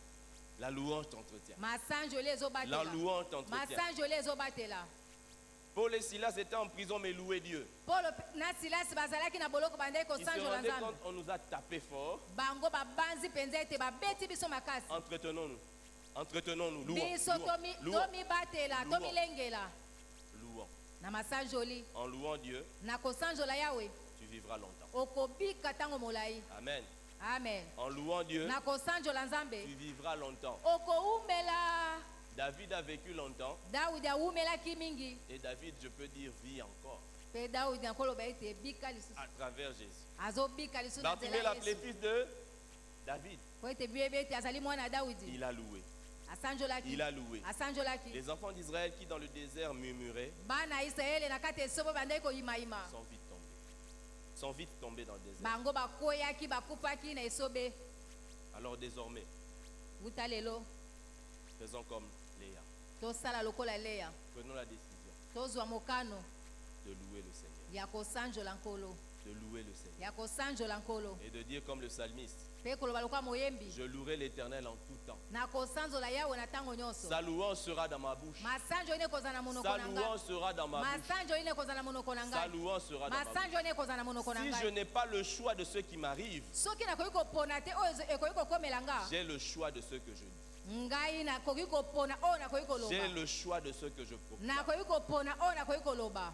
A: La louange t'entretient.
B: masanjoli
A: La
B: ezobatela.
A: louange t'entretient.
B: masanjoli ezobatela.
A: Paul et Silas étaient en prison mais louaient Dieu.
B: polo na silasi bazalaki na boloko bandaki
A: Ils se
B: kosanjola
A: rendaient
B: nzambe.
A: compte, on nous a tapé fort.
B: bango babanzi mpenza ete babeti biso makasi.
A: Entretenons-nous. Entretenons-nous. Louons.
B: biso
A: Louons.
B: tomibatela
A: Louons.
B: tomilengela
A: Louons.
B: na masanjoli.
A: En louant Dieu,
B: na kosanjola yawe
A: tu vivras longtemps.
B: okobika ntango molai.
A: Amen.
B: amen.
A: En louant Dieu,
B: na kosanjola nzambe
A: tu vivras longtemps.
B: okowumela.
A: David a vécu longtemps
B: dawidi awumelaki mingi
A: et David, je peux dire, vit encore
B: mpe dawidi nakoloba ete ebika lisusu
A: à travers Jésus.
B: azobika lisusu na
A: Bartimée
B: nzela ya
A: l'appelait
B: yesu
A: fils de David.
B: po ete biyebi ete azali mwana ya dawidi.
A: Il a loué.
B: asanjolaki
A: Il a loué.
B: asanjolaki.
A: Les enfants d'Israël qui dans le désert murmuraient
B: bana ya israele na kati ya esobe bandaki koyimayima.
A: sont vite tombés. Sont vite tombés dans le désert.
B: bango bakweyaki bakufaki na esobe.
A: Alors désormais,
B: wuta lelo
A: faisons comme Léa.
B: tosala lokola leya
A: Prenons la décision
B: tozwa mokano
A: de louer le Seigneur.
B: ya kosanjola nkolo
A: De louer le Seigneur.
B: ya kosanjola nkolo
A: Et de dire comme le psalmiste,
B: mpe koloba lokola moyembi
A: Je louerai l'Éternel en tout temps.
B: nakosanzola yawe na ntango nyonso
A: Sa louange sera dans ma bouche.
B: masanjo ine ekozala na monoko
A: Sa
B: na nga
A: louange sera dans ma bouche.
B: masanjo ine ekozala na monoko na
A: Sa
B: ngai
A: louange sera dans ma bouche.
B: masanjo ine ekozala na monoko na
A: Si je
B: ngai
A: n'ai pas le choix de ce qui m'arrive,
B: soki nakoki kopona te oyo ekoki kokomela nga
A: j'ai le choix de ce que je dis.
B: ngai nakoki kopona oyo nakoki
A: J'ai
B: koloba
A: le choix de ce que je proclame.
B: nakoki kopona oyo nakoki koloba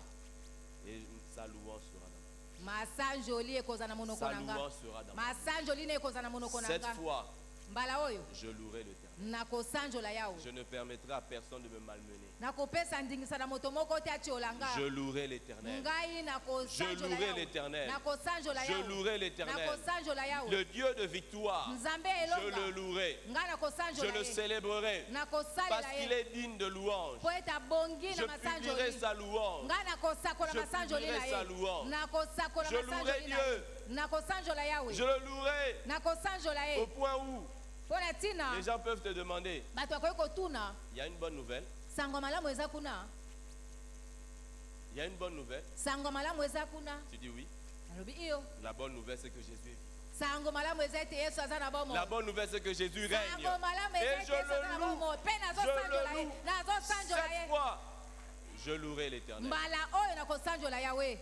A: Et sa louange sera dans
B: masanjoli ekozala na
A: ma bouche.
B: monoko
A: Sa
B: na nga
A: louange sera dans ma bouche.
B: masanjoli ne ekozala na monoko na
A: Cette
B: nga
A: fois,
B: mbala oyo
A: je louerai l'Éternel.
B: nakosanjola yawe
A: Je ne permettrai à personne de me malmener.
B: nakopesa ndingisa na moto moko te atiola nga
A: Je louerai l'Éternel.
B: ngai
A: Je louerai l'Éternel.
B: nakosanjola
A: Je
B: yawe
A: louerai l'Éternel.
B: nakosanjola yawe
A: Le Dieu de victoire,
B: nzambe
A: je le
B: elonga
A: louerai.
B: ngai
A: Je
B: nakosanjola
A: le
B: ye
A: célébrerai. Parce
B: nakosalela
A: qu'il
B: ye
A: est digne de louange.
B: po ete abongi
A: Je
B: na
A: publierai
B: masanjoli
A: sa louange.
B: ngai nakosakola
A: Je
B: masanjoli na
A: publierai sa
B: ye
A: louange.
B: nakosakola
A: Je louerai
B: masanjoli na
A: Dieu.
B: ye nakosanjola yawe
A: Je le louerai
B: nakosanjola
A: au
B: ye
A: point où
B: mpo na ntina
A: les gens peuvent te demander,
B: bato bakoki kotuna
A: il y a une bonne nouvelle.
B: sango malamu eza kuna
A: Il y a une bonne nouvelle.
B: sango malamu eza kuna
A: Tu dis oui.
B: nalobi iyo
A: La bonne nouvelle, c'est que Jésus est vivant.
B: sango malamu eza ete yesu aza na bomo
A: La bonne nouvelle, c'est que Jésus règne.
B: sango malamu
A: Et
B: eza
A: je
B: ete yesu aza na
A: le loue.
B: bomo mpe
A: Je
B: nazosanjola
A: le
B: ye
A: loue.
B: nazosanjola
A: Cette
B: ye
A: fois, je louerai l'Éternel.
B: mbala oyo nakosanjola yawe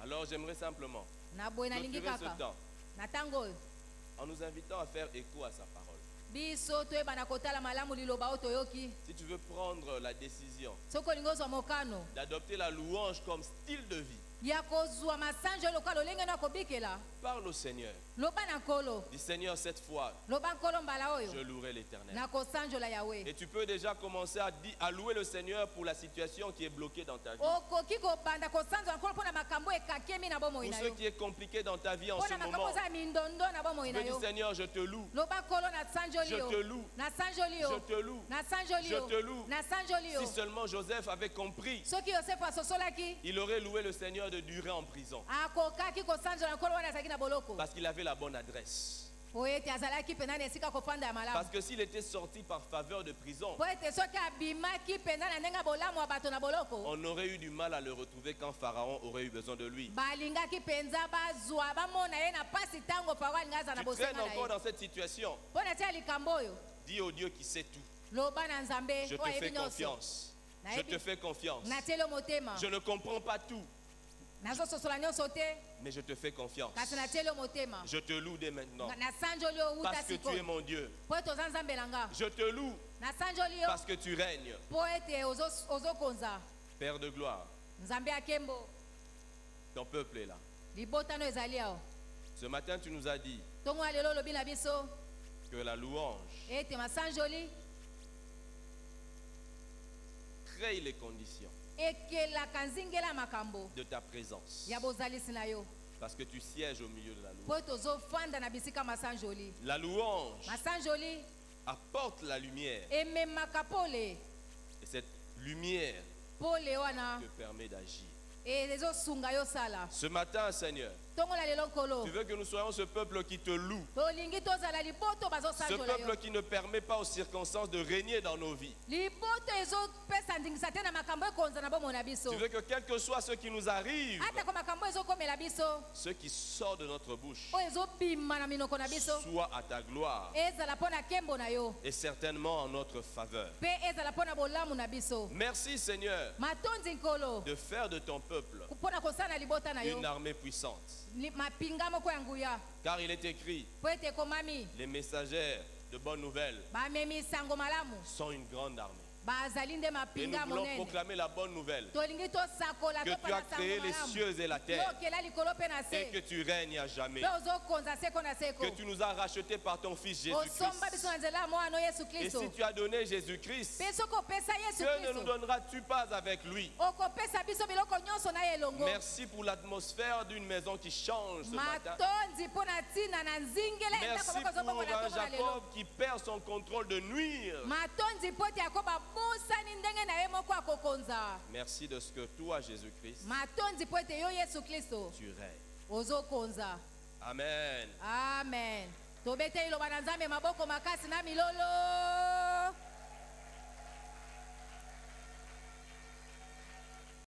A: Alors j'aimerais simplement
B: na boye nalingi
A: clôturer ce
B: kaka
A: temps
B: na ntango oyo
A: en nous invitant à faire écho à sa parole.
B: biso toyebana kotala malamu liloba oyo toyoki
A: Si tu veux prendre la décision
B: soki olingi ozwa mokano
A: d'adopter la louange comme style de vie,
B: ya kozwa masanjo lokola lolenge na kobikela
A: parle au Seigneur.
B: loba na nkolo
A: Dis Seigneur, cette fois,
B: loba nkolo mbala
A: je
B: oyo
A: louerai l'Éternel.
B: nakosanjola yawe
A: Et tu peux déjà commencer à louer le Seigneur pour la situation qui est bloquée dans ta vie.
B: okoki kobanda kosanzola nkolo mpo na makambo ekakemi na bomoi
A: Pour
B: na
A: ce
B: yo
A: qui est compliqué dans ta vie en
B: mpo
A: ce
B: na makambo
A: moment,
B: oza mindondo na bomoi
A: tu
B: na
A: peux dire
B: yo
A: Seigneur, je te loue.
B: loba nkolo nasanjoli
A: Je te
B: yo
A: loue.
B: nasanjoli yo
A: Je te loue.
B: nasanjoli
A: Je
B: yo
A: te loue.
B: nasanjoli yo
A: Si seulement Joseph avait compris,
B: soki yosefu asosolaki
A: il aurait loué le Seigneur de durer en prison.
B: akokaki kosanjola nkolo wana azalaki na boloko
A: Parce qu'il avait la bonne adresse.
B: po ete azalaki mpenza na esika kofanda ya malamu
A: Parce que s'il était sorti par faveur de prison,
B: po ete soki abimaki mpenza na ndenge ya bolamu ya bato na boloko
A: on aurait eu du mal à le retrouver quand Pharaon aurait eu besoin de lui.
B: balingaki mpenza bazwa bamona ye na pasi ntango faro alingi aza na
A: Tu traînes
B: bosenga na
A: encore
B: ye
A: dans cette situation.
B: mpo na tia likambo oyo
A: Dis au Dieu qui sait tout.
B: loba na nzambe
A: Je
B: oyo
A: te
B: ayebi
A: fais
B: nyonso
A: confiance. Je
B: Nayebi-
A: te fais confiance.
B: natieli yo motema
A: Je ne comprends pas tout,
B: nazososola nyonso te
A: mais je te fais confiance.
B: kasi natieli yo motema
A: Je te loue dès maintenant.
B: nasanjoli yo wuta
A: Parce que tu es
B: sikoyo
A: mon Dieu.
B: po ete oza nzambe na nga
A: Je te loue
B: nasanjoli yo
A: parce que tu règnes.
B: po ete ozokonza
A: Père de gloire,
B: nzambe ya nkembo
A: ton peuple est là.
B: libotano ezali awa
A: Ce matin, tu nous as dit
B: ntongo ya lelo olobi na biso
A: que la louange
B: ete masanjoli
A: crée les conditions
B: ekelaka nzingela ya makambo
A: de ta présence.
B: ya bozalisi na yo
A: Parce que tu sièges au milieu de la
B: po
A: louange.
B: ete ozofanda na bisika masanjoli
A: La louange
B: masanjoli
A: apporte la lumière.
B: ememaka pole
A: Et cette lumière
B: pole wana
A: te permet d'agir.
B: ezosunga yo sala
A: Ce matin, Seigneur,
B: ntongo na lelo nkolo
A: tu veux que nous soyons ce peuple qui te loue.
B: tolingi tozala liboto
A: Ce
B: bazosanjola yo
A: peuple qui ne permet pas aux circonstances de régner dans nos vies.
B: liboto ezopesa ndingisa te na makambo ekonza na bomoi na biso
A: Tu veux que quel que soit ce qui nous arrive,
B: atako makambo ezokomela biso
A: ce qui sort de notre bouche
B: oyo ezobima na minoko na biso
A: soit à ta gloire
B: ezala mpo na nkembo na yo
A: et certainement en notre faveur.
B: mpe ezala mpo na bolamu na biso
A: Merci, Seigneur,
B: matondi nkolo
A: de faire de ton peuple
B: mpo na kosala na libota na yo
A: une armée puissante.
B: mapinga moko ya nguya
A: Car il est écrit,
B: mpo ete ekomami
A: les messagères de bonnes nouvelles
B: bamemi sango malamu
A: sont une grande armée.
B: bazali nde
A: Et nous
B: mapinga
A: voulons
B: monene
A: proclamer la bonne nouvelle
B: tolingi tosakola
A: que tu as
B: topana
A: créé
B: sango
A: les
B: malamu
A: cieux et la terre
B: yokela likolo mpe na
A: et que
B: se
A: tu règnes à jamais.
B: mpe ozokonza seko na seko
A: Que tu nous as rachetés par ton Fils
B: osomba biso
A: Jésus-Christ.
B: na nzela ya mwana yesu
A: Et
B: kristo
A: si tu as donné Jésus-Christ,
B: mpe soki opesa yesu
A: que ne nous
B: kristo
A: donneras-tu pas avec lui?
B: okopesa biso biloko nyonso na ye elongo
A: Merci pour l'atmosphère d'une maison qui change ce matin.
B: matondi mpo na ntina na nzingela ya
A: Merci
B: ndako moko
A: pour
B: ozobongola
A: un
B: ntongo na lelo
A: Jacob qui perd son contrôle de nuire.
B: matondi mpo ete yakobo abosani ndenge na ye moko akokonza
A: Merci de ce que toi, Jésus-Christ,
B: matondi mpo ete yo yesu kristo
A: tu règnes.
B: ozokonza
A: Amen.
B: amen tobete liloba na nzambe maboko makasi na milolo